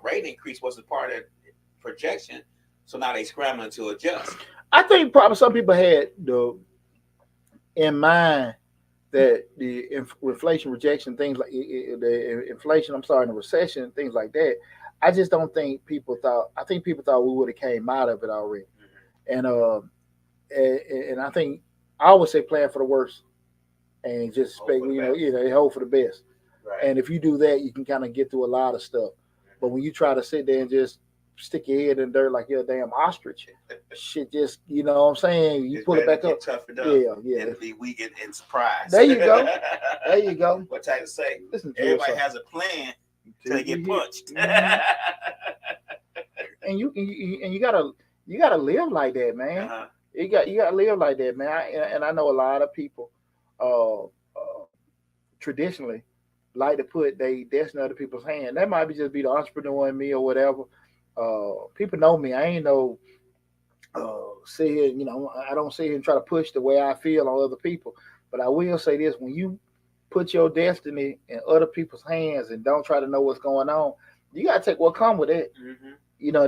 rate increase wasn't part of that projection. So now they scrambling to adjust. I think probably some people had in mind that the inflation rejection, things like the inflation, the recession, things like that. I just don't think people thought. I think people thought we would have came out of it already. And I think I always say plan for the worst and just expect, hope for the best. Right. And if you do that, you can kind of get through a lot of stuff. But when you try to sit there and just stick your head in dirt like you're a damn ostrich, shit just, you know what I'm saying? You pull it back up. Tough it up. Yeah. And be weak and surprised. There you go. What type to say? Listen, everybody has a plan till they get punched. And you gotta live like that, man. You gotta live like that, man. I know a lot of people traditionally like to put their destiny in other people's hands. That might just be the entrepreneur in me or whatever. People know me. I ain't no sit here, I don't sit here and try to push the way I feel on other people. But I will say this: when you put your destiny in other people's hands and don't try to know what's going on, you gotta take what comes with it.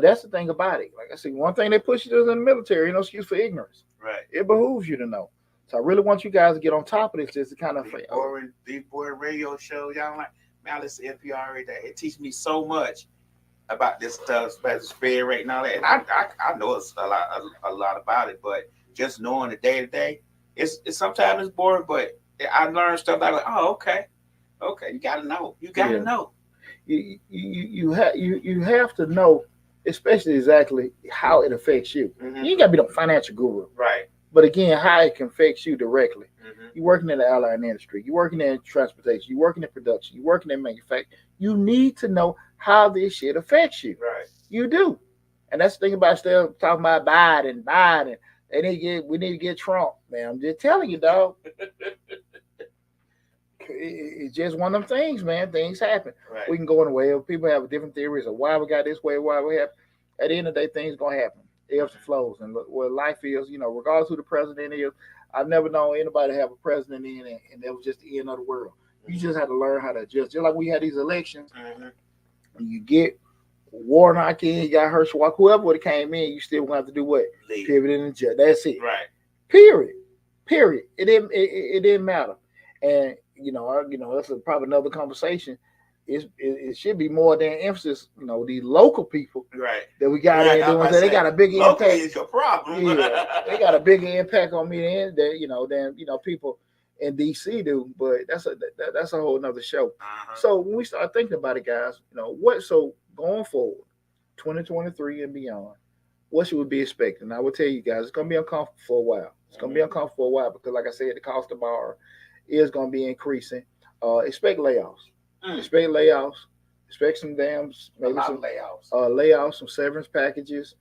That's the thing about it. Like I said, one thing they push you to in the military, no excuse for ignorance. Right. It behooves you to know. So I really want you guys to get on top of this, just to kind of these boring radio shows. Y'all like, man, I listen to NPR every day. It teaches me so much about this stuff, about this Fed rate and all that. And I know it's a lot about it, but just knowing the day to day, it's sometimes it's boring. But I learned stuff like, oh, okay, you gotta know. You gotta know. You have to know especially exactly how it affects you. Mm-hmm. You ain't got to be no financial guru, Right. but again, how it can affect you directly. Mm-hmm. You're working in the airline industry, you're working in transportation, you're working in production, you're working in manufacturing. You need to know how this shit affects you. Right. You do. And that's the thing about still talking about Biden. We need to get Trump. Man, I'm just telling you, dog. It's just one of them things, man. Things happen. Right. We can go in a way. People have different theories of why we got this way, why we have. At the end of the day, things gonna happen. Ebbs and flows, and what life is, regardless who the president is. I've never known anybody to have a president and that was just the end of the world. You just have to learn how to adjust. Just like we had these elections, you get Warnock in, you got Herschel, whoever would have came in, you still gonna have to do what? Leave. Pivot and adjust. That's it. Right. Period. It didn't matter. And that's probably another conversation. It should be more than emphasis. The local people Right. that we got in doing that. They got a bigger locally impact. is your problem. Yeah, they got a bigger impact on me than people in DC do. But that's a whole nother show. Uh-huh. So when we start thinking about it, guys, so going forward, 2023 and beyond, what should we be expecting? I will tell you guys, it's gonna be uncomfortable for a while. It's gonna be uncomfortable for a while because, like I said, the cost of borrow is gonna be increasing. Expect layoffs. Expect layoffs. Expect some maybe some layoffs, some severance packages,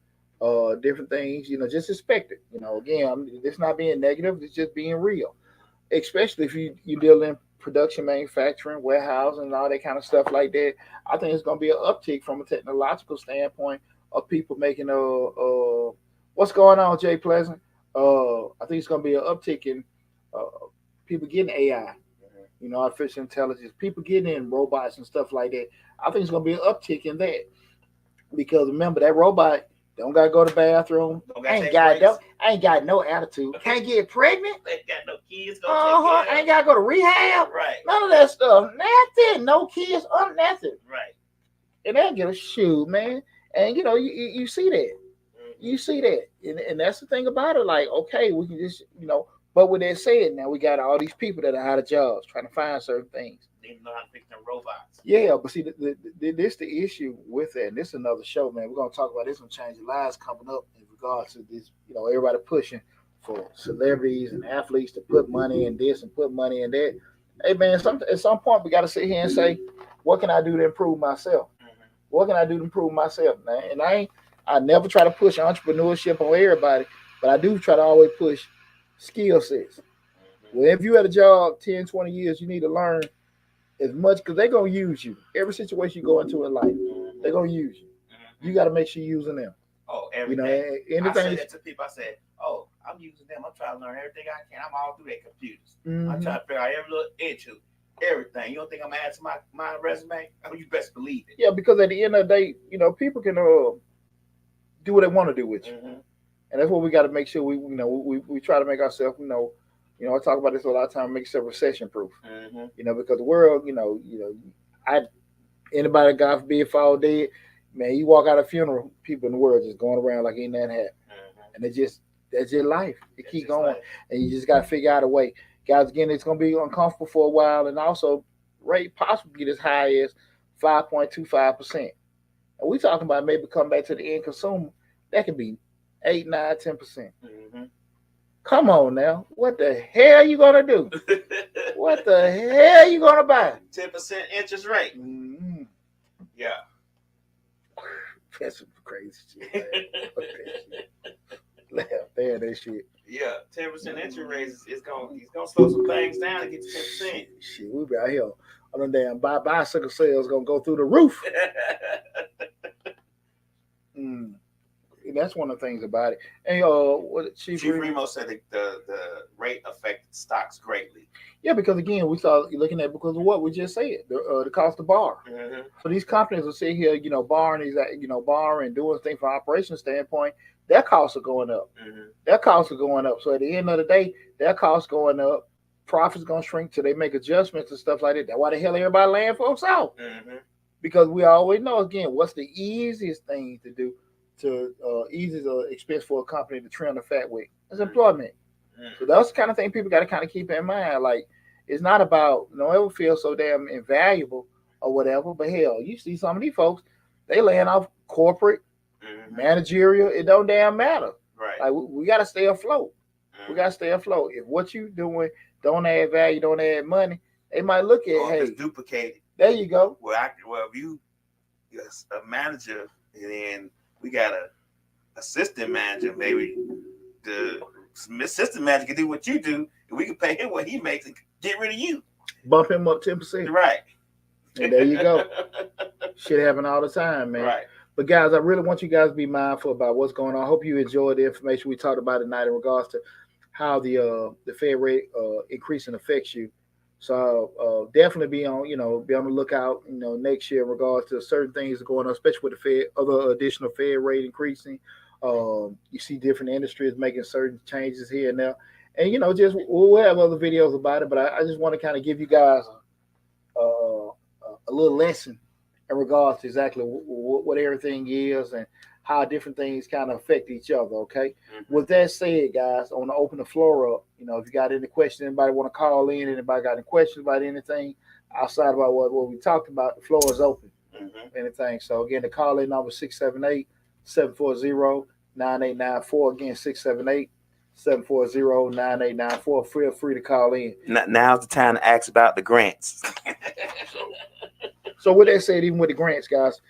different things. Just expect it. Again, it's not being negative. It's just being real. Especially if you deal in production, manufacturing, warehousing, and all that kind of stuff like that. I think it's gonna be an uptick from a technological standpoint of people making what's going on, Jay Pleasant? I think it's gonna be an uptick in people getting AI, artificial intelligence, people getting in robots and stuff like that. I think it's gonna be an uptick in that because remember that robot don't gotta go to the bathroom. I ain't got no attitude. Can't get pregnant. Ain't got no kids. Ain't gotta go to rehab. Right. None of that stuff. Nothing. No kids. Nothing. Right. And they'll get a shoe, man. And you see that. You see that. And that's the thing about it. Like, okay, we can just, but with that said, now we got all these people that are out of jobs trying to find certain things. They don't know how to fix them robots. Yeah, but see, this the issue with that. And this is another show, man. We're going to talk about this on Changing Lives coming up in regards to this, everybody pushing for celebrities and athletes to put money in this and put money in that. Hey, man, at some point, we got to sit here and say, what can I do to improve myself? What can I do to improve myself, man? And I never try to push entrepreneurship on everybody, but I do try to always push skill sets. Well, if you had a job 10, 20 years, you need to learn as much because they're going to use you. Every situation you go into in life, they're going to use you. You got to make sure you're using them. Oh, everything. Anything. I said that to people. I said, oh, I'm using them. I'm trying to learn everything I can. I'm all through their computers. I'm trying to figure out every little inch of everything. You don't think I'm going to add to my resume? Oh, you best believe it. Yeah, because at the end of the day, people can do what they want to do with you. And that's what we got to make sure we try to make ourselves, I talk about this a lot of time, make yourself recession proof. Because the world, anybody, God forbid, fall dead, man, you walk out of a funeral, people in the world just going around like ain't nothing happened. And that's just life. It keep going. Life. And you just got to figure out a way. Guys, again, it's going to be uncomfortable for a while, and also rate possibly get as high as 5.25%. And we talking about maybe come back to the end consumer, that could be 8, 9, 10%. Come on now. What the hell are you going to do? What the hell are you going to buy? 10% interest rate. Yeah. That's some crazy shit. Damn, that shit. Yeah, 10% interest rate is gonna slow some things down to get to 10%. Shit, we be out here on them damn bicycle sales gonna go through the roof. And that's one of the things about it. And what Chief Remo said the rate affected stocks greatly. Yeah, because again, we start looking at because of what we just said, the cost of borrow. So these companies will sit here, borrowing these, borrowing and doing things from an operations standpoint. Their costs are going up. Their costs are going up. So at the end of the day, their costs going up. Profits going to shrink till they make adjustments and stuff like that. That's why the hell everybody laying folks out. Because we always know, again, what's the easiest thing to do to easiest expense for a company to trim the fat with? It's employment. So that's the kind of thing people got to kind of keep in mind. Like, it's not about, don't ever feel so damn invaluable or whatever. But hell, you see some of these folks, they laying off corporate managerial, it don't damn matter. Right. Like we got to stay afloat. We got to stay afloat. If what you doing don't add value, don't add money, they might look at, or if hey, it's duplicated. There you go. Well, if you a manager, and then we got a assistant manager, maybe the assistant manager can do what you do, and we can pay him what he makes and get rid of you. Bump him up 10%. Right. And there you go. Shit happen all the time, man. Right. But guys, I really want you guys to be mindful about what's going on. I hope you enjoyed the information we talked about tonight in regards to how the Fed rate increasing affects you. So definitely be on the lookout, next year in regards to certain things going on, especially with the Fed, other additional Fed rate increasing. You see different industries making certain changes here and there. And, just we'll have other videos about it, but I just want to kind of give you guys a little lesson in regards to exactly what everything is and how different things kind of affect each other, okay? With that said, guys, I want to open the floor up. If you got any questions, anybody want to call in, anybody got any questions about anything outside about what we talked about, the floor is open. Anything. So, again, the call-in number 678-740-9894. Again, 678-740-9894. Feel free to call in. Now's the time to ask about the grants. So with that said, even with the grants, guys,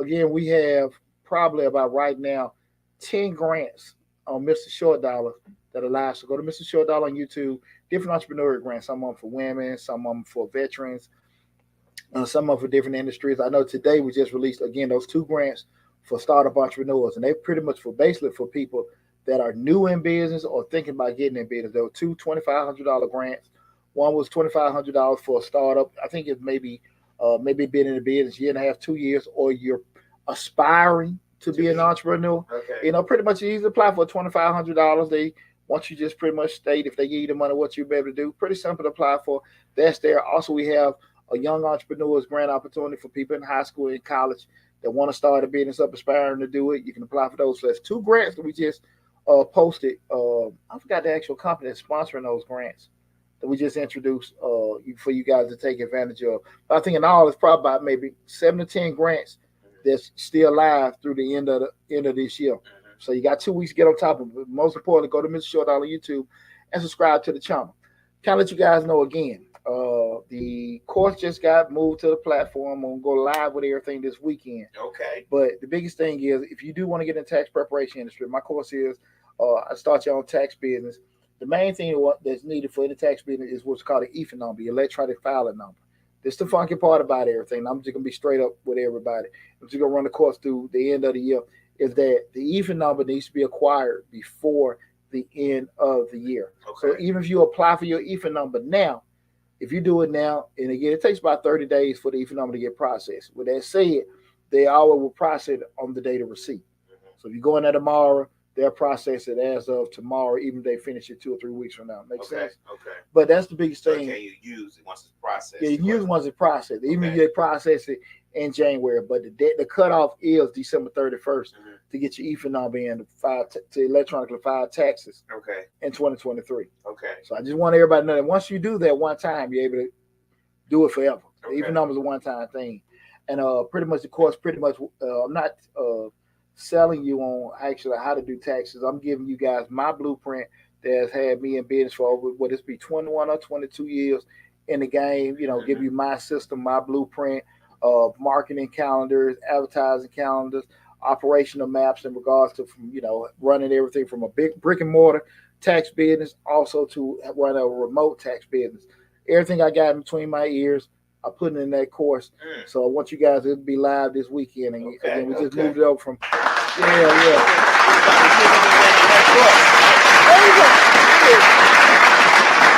again, we have probably about right now 10 grants on Mr. Short Dollar that allow us to go to Mr. Short Dollar on YouTube. Different entrepreneurial grants. Some of them for women, some of them for veterans, some of them for different industries. I know today we just released, again, those 2 grants for startup entrepreneurs, and they're pretty much basically for people that are new in business or thinking about getting in business. There were 2 $2,500 grants. One was $2,500 for a startup. I think it maybe been in the business 1.5 to 2 years, or you're aspiring to be an entrepreneur. Okay. Pretty much you easily apply for $2,500. They want you just pretty much state if they give you the money what you'll be able to do. Pretty simple to apply for. That's there. Also, we have a young entrepreneurs grant opportunity for people in high school and college that want to start a business up, aspiring to do it. You can apply for those. So there's 2 grants that we just posted. I forgot the actual company that's sponsoring those grants that we just introduced for you guys to take advantage of. But I think in all, it's probably about maybe 7 to 10 grants that's still live through the end of this year. So you got 2 weeks to get on top of it. Most importantly, go to Mr. Short Dollar YouTube and subscribe to the channel. Kind of let you guys know again, the course just got moved to the platform. I'm going to go live with everything this weekend. Okay. But the biggest thing is, if you do want to get in the tax preparation industry, my course is I start your own tax business. The main thing that's needed for any tax business is what's called an EFIN number, your electronic filing number. This is the funky part about everything. I'm just going to be straight up with everybody. I'm just going to run the course through the end of the year. Is that the EFIN number needs to be acquired before the end of the year. Okay. So even if you apply for your EFIN number now, if you do it now, and again, it takes about 30 days for the EFIN number to get processed. With that said, they always will process it on the date of receipt. So if you go in there tomorrow, they'll process it as of tomorrow, even if they finish it 2 or 3 weeks from now. Makes sense? Okay. But that's the biggest thing. Can you use it once it's processed? Yeah, you use it once it's processed. Even if you process it in January, but the cutoff is December 31st to get your EFIN number in to electronically file taxes. Okay. In 2023. Okay. So I just want everybody to know that once you do that one time, you're able to do it forever. Okay. The EFIN number is a one-time thing, and pretty much the course. I'm not selling you on actually how to do taxes. I'm giving you guys my blueprint that has had me in business for over, what, it's be 21 or 22 years in the game. Give you my system, my blueprint of marketing calendars, advertising calendars, operational maps in regards to running everything from a big brick and mortar tax business also to run a remote tax business. Everything I got in between my ears, I put it in that course. So I want you guys to be live this weekend. And again, we just moved it over from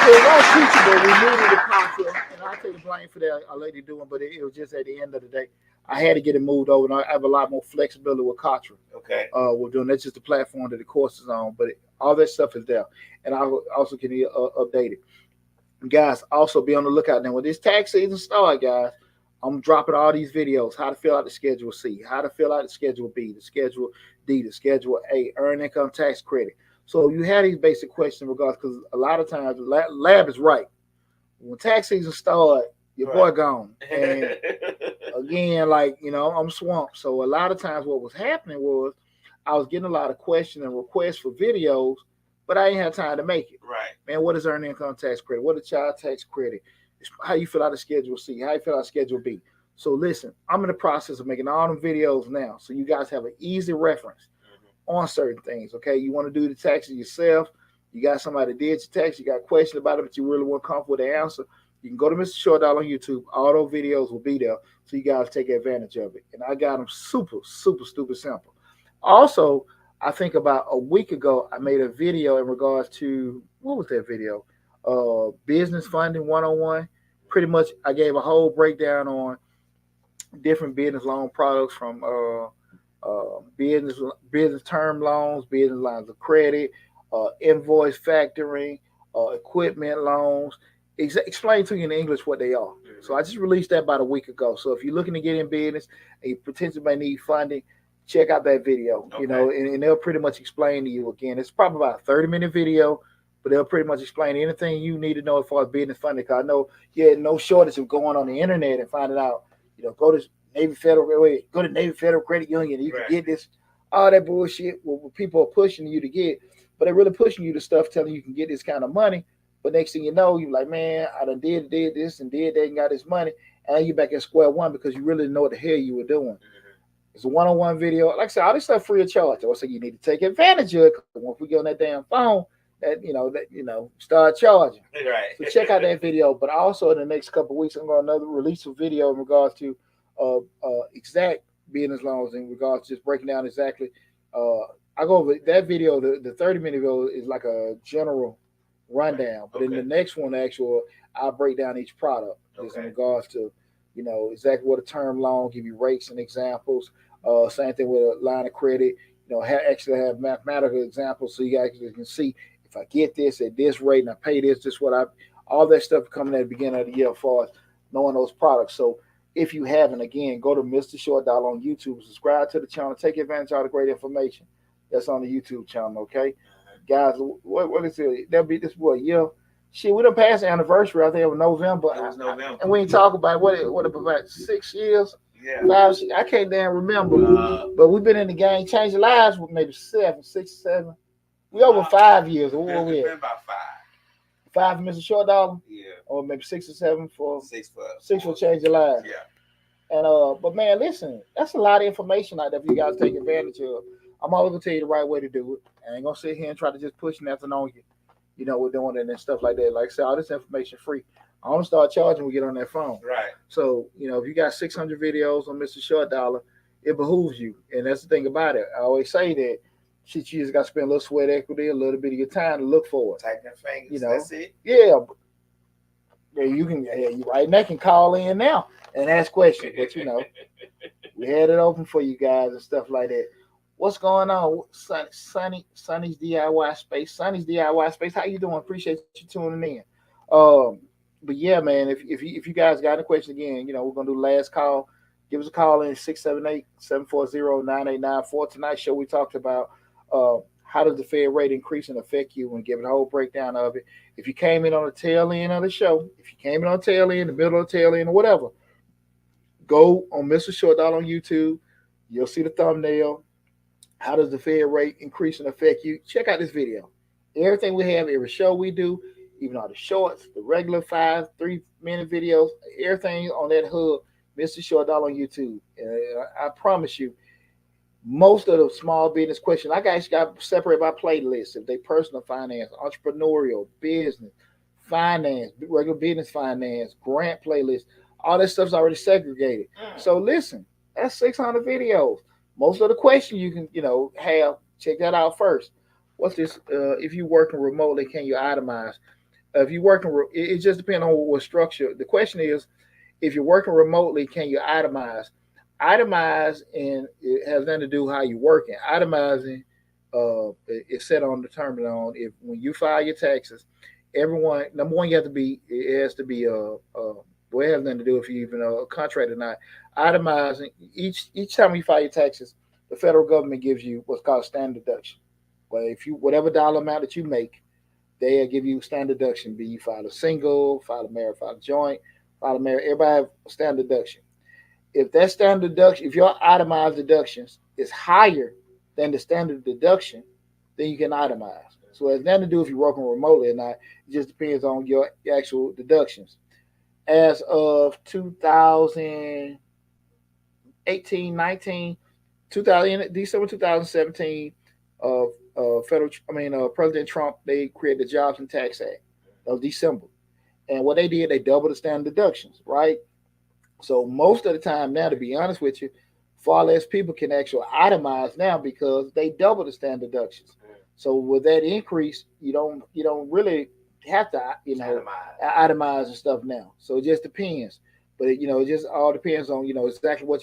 It was teachable. We needed the concept, and I take the blame for that. A lady doing, but it was just at the end of the day, I had to get it moved over, and I have a lot more flexibility with Contra. Okay. We're doing that's just the platform that the course is on, but all that stuff is there, and I also can update it. Guys, also be on the lookout now when this tax season starts, guys. I'm dropping all these videos: how to fill out the Schedule C, how to fill out the Schedule B, the Schedule D, the Schedule A, earned income tax credit. So you have these basic questions in regards, because a lot of times lab is right. When tax season starts, your boy gone. And again, like, I'm swamped. So a lot of times what was happening was I was getting a lot of questions and requests for videos, but I ain't had time to make it. Right. Man, what is earned income tax credit? What is child tax credit? How you fill out a Schedule C? How you fill out Schedule B? So listen, I'm in the process of making all them videos now, so you guys have an easy reference on certain things. Okay, you want to do the taxes yourself. You got somebody that did your tax. You got questions about it, but you really weren't comfortable with the answer. You can go to Mr. Short Dollar on YouTube. All those videos will be there, so you guys take advantage of it. And I got them super, super, stupid simple. Also, I think about a week ago, I made a video in regards to, what was that video? Business funding 101. Pretty much, I gave a whole breakdown on different business loan products from business term loans, business lines of credit, invoice factoring, equipment loans. Explain to you in English what they are. So I just released that about a week ago. So if you're looking to get in business and you potentially may need funding, check out that video. Okay. And they'll pretty much explain to you again. It's probably about a 30-minute video, but they'll pretty much explain anything you need to know as far as business funding. Because I know you had no shortage of going on the internet and finding out. Go to Navy Federal Credit Union. You can get this, all that bullshit. What people are pushing you to get, but they're really pushing you to stuff telling you can get this kind of money. But next thing you know, you're like, man, I done did this and did that and got this money, and you're back at square one because you really didn't know what the hell you were doing. It's a one-on-one video. Like I said, all this stuff free of charge. So you need to take advantage of it. Once we get on that damn phone, start charging. Right. So check out that video. But also in the next couple of weeks, I'm going to release a video in regards to exact business loans in regards to just breaking down exactly. I go over that video. The 30-minute video is like a general rundown, but in the next one, I'll break down each product just in regards to, exactly what a term loan, give you rates and examples. Same thing with a line of credit. Actually have mathematical examples so you guys can see if I get this at this rate and I pay this, all that stuff coming at the beginning of the year as far as knowing those products. So if you haven't, again, go to Mr. Short Dollar on YouTube, subscribe to the channel, take advantage of all the great information that's on the YouTube channel. Okay, guys, what is it? That'll be this year. Shit, we done passed the anniversary. I think it was November. It was November. And we ain't talking about what about 6 years? Yeah. 5. I can't damn remember. But we've been in the game, changing lives with maybe 7, 6, 7. We over 5 years. What were we It's at? been about 5. 5 for Mr. Short Dollar? Yeah. Or maybe 6 or 7 for 6 for changing lives. Yeah. And but man, listen, that's a lot of information out there for you guys to take advantage of. I'm always gonna tell you the right way to do it. I ain't gonna sit here and try to just push nothing on you. We're doing it and stuff like that. Like I said, all this information free. I'm gonna start charging when we get on that phone. Right. So, if you got 600 videos on Mr. Short Dollar, it behooves you. And that's the thing about it. I always say that shit, you just got to spend a little sweat equity, a little bit of your time to look for it. Tighten your fingers. That's it. Yeah. You can, you right now can call in now and ask questions. But, we had it open for you guys and stuff like that. What's going on, Sonny's DIY Space? Sonny's DIY Space. How you doing? Appreciate you tuning in. But yeah, man, if you guys got any questions again, we're gonna do the last call. Give us a call in 678-740-9894. Tonight's show we talked about how does the Fed rate increasing affect you, and give it a whole breakdown of it. If you came in on the tail end of the show, if you came in on the tail end, the middle of the tail end, or whatever, go on Mr. Short Dollar on YouTube. You'll see the thumbnail. How does the Fed rate increase and affect you? Check out this video. Everything we have, every show we do, even all the shorts, the regular 5, 3-minute videos, everything on that hub, Mr. Short Dollar on YouTube. And I promise you, most of the small business questions, I got separated by playlists. If they personal finance, entrepreneurial, business, finance, regular business finance, grant playlist, all that stuff's already segregated. So listen, that's 600 videos. Most of the questions you can, have, check that out first. What's this? If you're working remotely, can you itemize? If you're working, it just depends on what structure. The question is, if you're working remotely, can you itemize? Itemize, and it has nothing to do with how you're working. Itemizing is set on determined on if when you file your taxes, everyone, number one, it has to be well, it has nothing to do if you even a contract or not. Itemizing, each time you file your taxes, the federal government gives you what's called standard deduction. Well, if you whatever dollar amount that you make, they'll give you standard deduction. Be you file a single, file a married, file a joint, Follow me. Everybody have standard deduction. If that standard deduction, if your itemized deductions is higher than the standard deduction, then you can itemize. So it has nothing to do if you're working remotely or not. It just depends on your actual deductions. As of 2018, 19, 2000, December 2017, President Trump, they created the Jobs and Tax Act. That was December. And what they did, they doubled the standard deductions, right? So most of the time now, to be honest with you, far less people can actually itemize now because they double the standard deductions. So with that increase, you don't really have to itemize and stuff now. So it just depends. But it just all depends on exactly what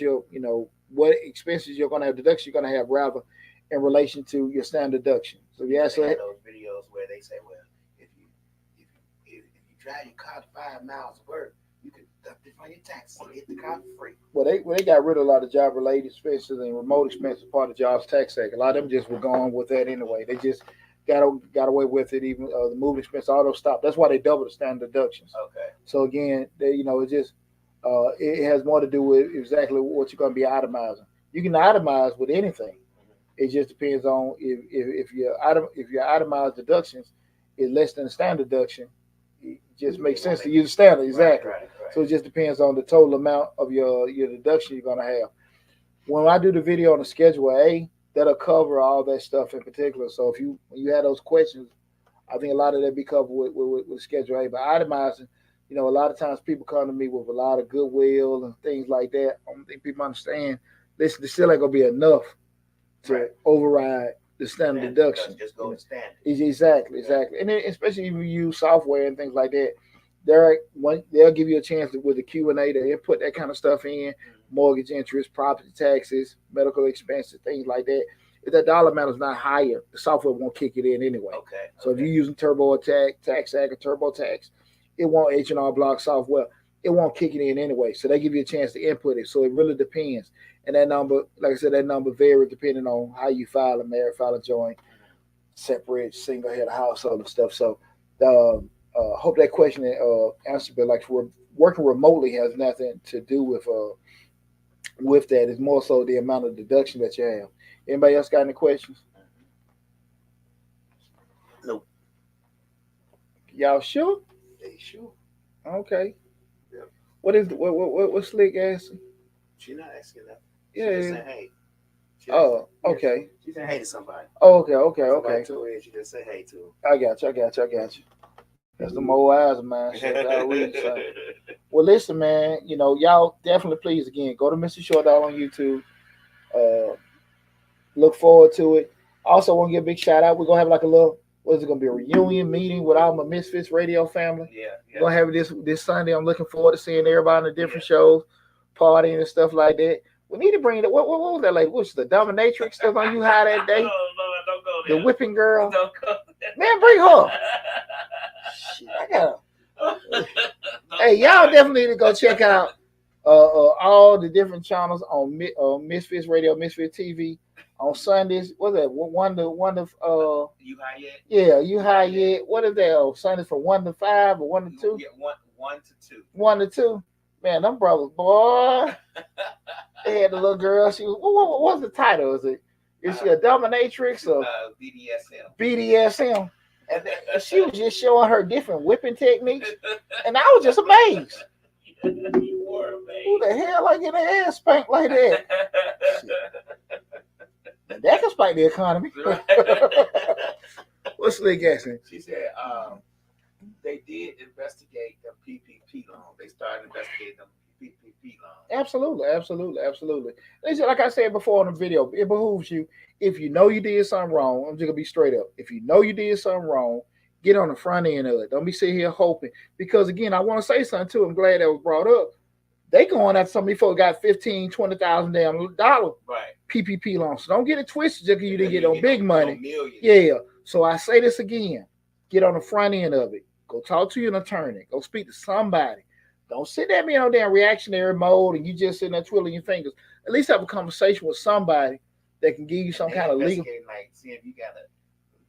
what expenses you're going to have deduction you're going to have rather in relation to your standard deduction. So yeah, so those videos where they say, well, if you drive your car to 5 miles to work, you can deduct it from your taxes and get the car for free. Well, they got rid of a lot of job related expenses and remote expenses part of the Jobs Tax Act. A lot of them just were going with that anyway. They just got away with it. Even the moving expense, all those stopped. That's why they doubled the standard deductions. Okay. So again, it just it has more to do with exactly what you're going to be itemizing. You can itemize with anything. It just depends on if your itemized deductions is less than the standard deduction. It just makes sense to use the standard exactly. Right. So it just depends on the total amount of your deduction you're gonna have. When I do the video on the Schedule A, that'll cover all that stuff in particular. So when you have those questions, I think a lot of that be covered with Schedule A. But itemizing, a lot of times people come to me with a lot of goodwill and things like that. I don't think people understand. This still ain't gonna be enough to override the standard deduction. Just go with standard. Exactly. And then especially if you use software and things like that, they'll give you a chance with the Q&A to input that kind of stuff in, mortgage interest, property taxes, medical expenses, things like that. If that dollar amount is not higher, the software won't kick it in anyway. Okay. So if you're using TurboTax, TaxAct, or TurboTax, it won't H&R Block software. It won't kick it in anyway. So they give you a chance to input it. So it really depends. And that number, like I said, that number varies depending on how you file a married, file a joint, separate, single head of household and stuff. So hope that question answered. But like for working remotely has nothing to do with that. It's more so the amount of deduction that you have. Anybody else got any questions? Nope. Y'all sure? They sure. Okay. Yep. What Slick asking? She's not asking that. Yeah. She just saying hey. Okay. She said hey to somebody. Oh, okay. Somebody told her, she just said hey to him. I got you. That's the more eyes of mine. Well, listen, man. Y'all definitely please again go to Mr. Short Dog on YouTube. Look forward to it. Also, want to give a big shout out. We're gonna have like a little. What is it gonna be? A reunion meeting with all my Misfits Radio family. Yeah. We're gonna have it this Sunday. I'm looking forward to seeing everybody on the different shows, partying and stuff like that. We need to bring it. What was that like? What's the dominatrix stuff on you high that day? No, don't go there. The whipping girl. Don't go there. Man, bring her. Shit, I gotta. Hey, y'all definitely need to go check out all the different channels on Misfits Radio, Misfits TV on Sundays. What's that? One to You high yet? Yeah, you high yet? What is that? Sundays from 1 to 5 or 1 to 2? Yeah, 1 to 2. 1 to 2. Man, them brothers, boy. They had the little girl. She was. What was the title? Is she a dominatrix or BDSM? BDSM. And she was just showing her different whipping techniques, and I was just amazed. You were amazed. Who the hell like get their ass spanked like that? That can spike the economy. What's Slick asking? She said they did investigate the PPP loan. They started investigating them PPP loan. Absolutely. Listen, like I said before on the video, it behooves you if you know you did something wrong. I'm just gonna be straight up. If you know you did something wrong, get on the front end of it. Don't be sitting here hoping. Because again, I want to say something too. I'm glad that was brought up. They going after some of these folks got $15,000, $20,000 damn dollar PPP loans. So don't get it twisted just because you didn't get no big money. Yeah. So I say this again. Get on the front end of it. Go talk to your attorney. Go speak to somebody. Don't sit there being on damn reactionary mode and you just sitting there twiddling your fingers. At least have a conversation with somebody that can give you some kind of legal. Like seeing if you got to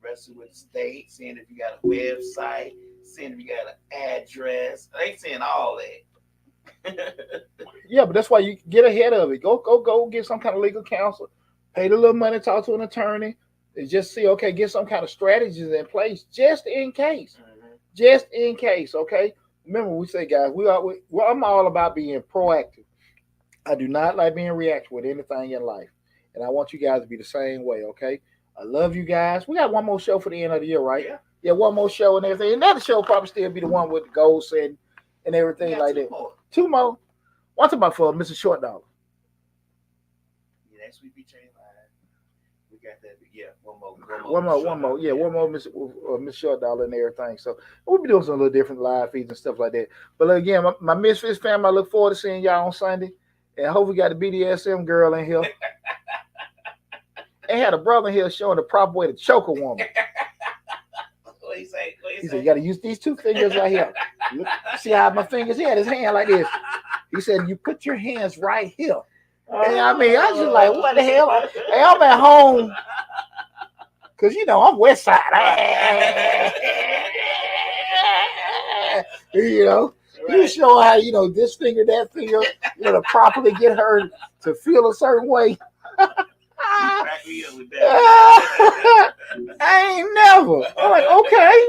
register with the state, seeing if you got a website, seeing if you got an address. They saying all that. Yeah, but that's why you get ahead of it. Go get some kind of legal counsel. Pay the little money, talk to an attorney, and just see, okay, get some kind of strategies in place just in case. Just in case, okay? Remember, we say, guys, I'm all about being proactive. I do not like being reactive with anything in life. And I want you guys to be the same way, okay? I love you guys. We got one more show for the end of the year, right? Yeah. Yeah, one more show and everything. Another show will probably still be the one with the goals and everything We got like two that. more. Two more. What's about for Mr. Short Dollar? Yeah, next week we change line. We got that. Yeah, one more. One more. Yeah, one more Miss Short Dollar and everything. So we'll be doing some little different live feeds and stuff like that. But again, my Misfits family, I look forward to seeing y'all on Sunday. And I hope we got the BDSM girl in here. And had a brother here showing the proper way to choke a woman. What he say? He said, you got to use these two fingers right here. Look, see how my fingers? He had his hand like this. He said, you put your hands right here. And I mean, I was just like, what the hell? Hey, I'm at home. Because, I'm West Side. You show how, this finger, that finger, to properly get her to feel a certain way. I ain't never. I'm like, okay,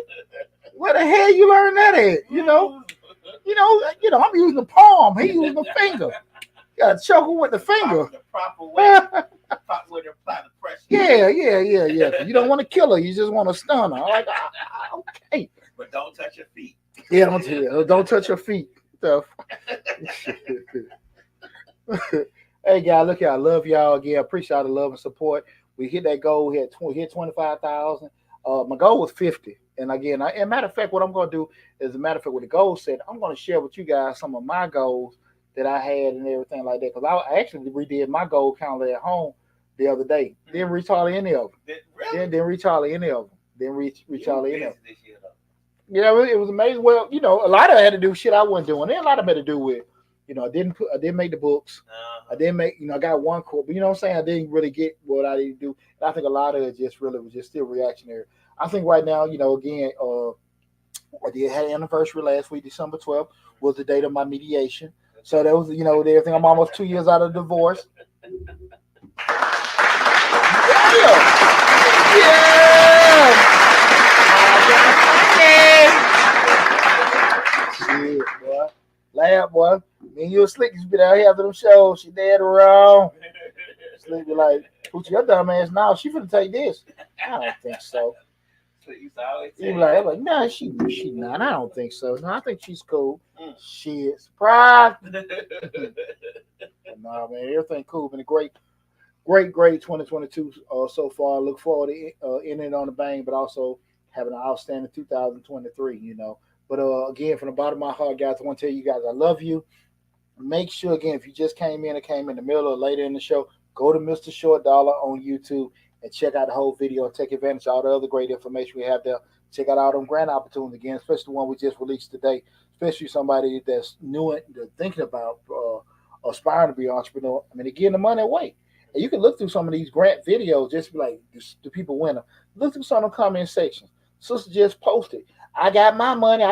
where the hell you learn that at? I'm using the palm. He using the finger. You gotta choke him with the finger. The proper way. Proper way to apply the pressure. Yeah. You don't want to kill her. You just want to stun her. I'm like, okay. But don't touch your feet. Yeah, don't touch your feet. Stuff. Hey guys, look here. I love y'all again. Appreciate the love and support. We hit that goal. We hit 25,000. My goal was 50. And again, and matter of fact, what I'm going to do is, a matter of fact, what the goal said, I'm going to share with you guys some of my goals that I had and everything like that. Because I actually redid my goal calendar at home the other day. Didn't reach hardly any of them. Really? Didn't reach hardly any of them. Didn't reach hardly any of them. This year, though. Yeah, it was amazing. Well, a lot of it had to do shit I wasn't doing. Then a lot of it had to do with, I didn't make the books. I didn't make, I got one quote, but you know what I'm saying? I didn't really get what I needed to do. And I think a lot of it just really was just still reactionary. I think right now, again, I did had an anniversary last week, December 12th was the date of my mediation. So that was, everything. I'm almost 2 years out of divorce. Shit, boy. Laugh, boy. Me and you a slick used to be out here after them shows. She dead wrong. Slick be like, put your dumb ass now. She finna take this. I don't think so. You be like, nah, she not. I don't think so. No, I think she's cool. Shit, surprise. Nah, man, everything cool. Been a great 2022 so far. Look forward to ending on the bang, but also having an outstanding 2023. But again, from the bottom of my heart, guys, I want to tell you guys I love you. Make sure, again, if you just came in the middle or later in the show, go to Mr. Short Dollar on YouTube and check out the whole video and take advantage of all the other great information we have there. Check out all them grant opportunities again, especially the one we just released today, especially somebody that's new and thinking about aspiring to be an entrepreneur. I mean, they're getting the money away. And you can look through some of these grant videos, just be like, do people win them? Look through some of the comment sections. Sister just posted, I got my money.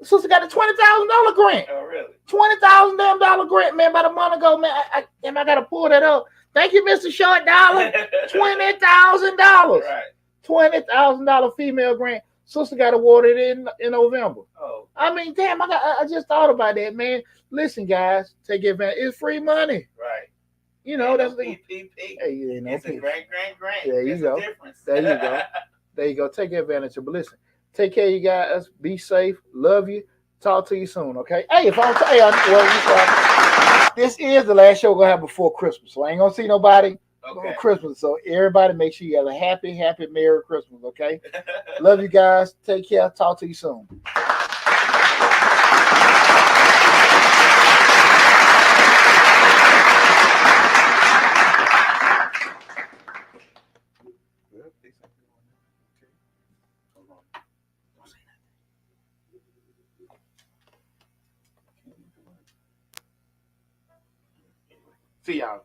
Sister got a $20,000 grant. Oh, really? $20,000 grant, man, about a month ago, man. I got to pull that up. Thank you, Mr. Short Dollar. $20,000. Right. $20,000 female grant. Sister got awarded in November. Oh. I mean, damn, I just thought about that, man. Listen, guys, take advantage. It's free money. Right. That's the PPP. Hey, it's a grant. There you go. Difference. There you go. Take advantage of it. But listen, take care of you guys. Be safe. Love you. Talk to you soon, okay? Hey, this is the last show we're going to have before Christmas, so I ain't going to see nobody before Christmas. So everybody make sure you have a happy, Merry Christmas, okay? Love you guys. Take care. Talk to you soon. See y'all.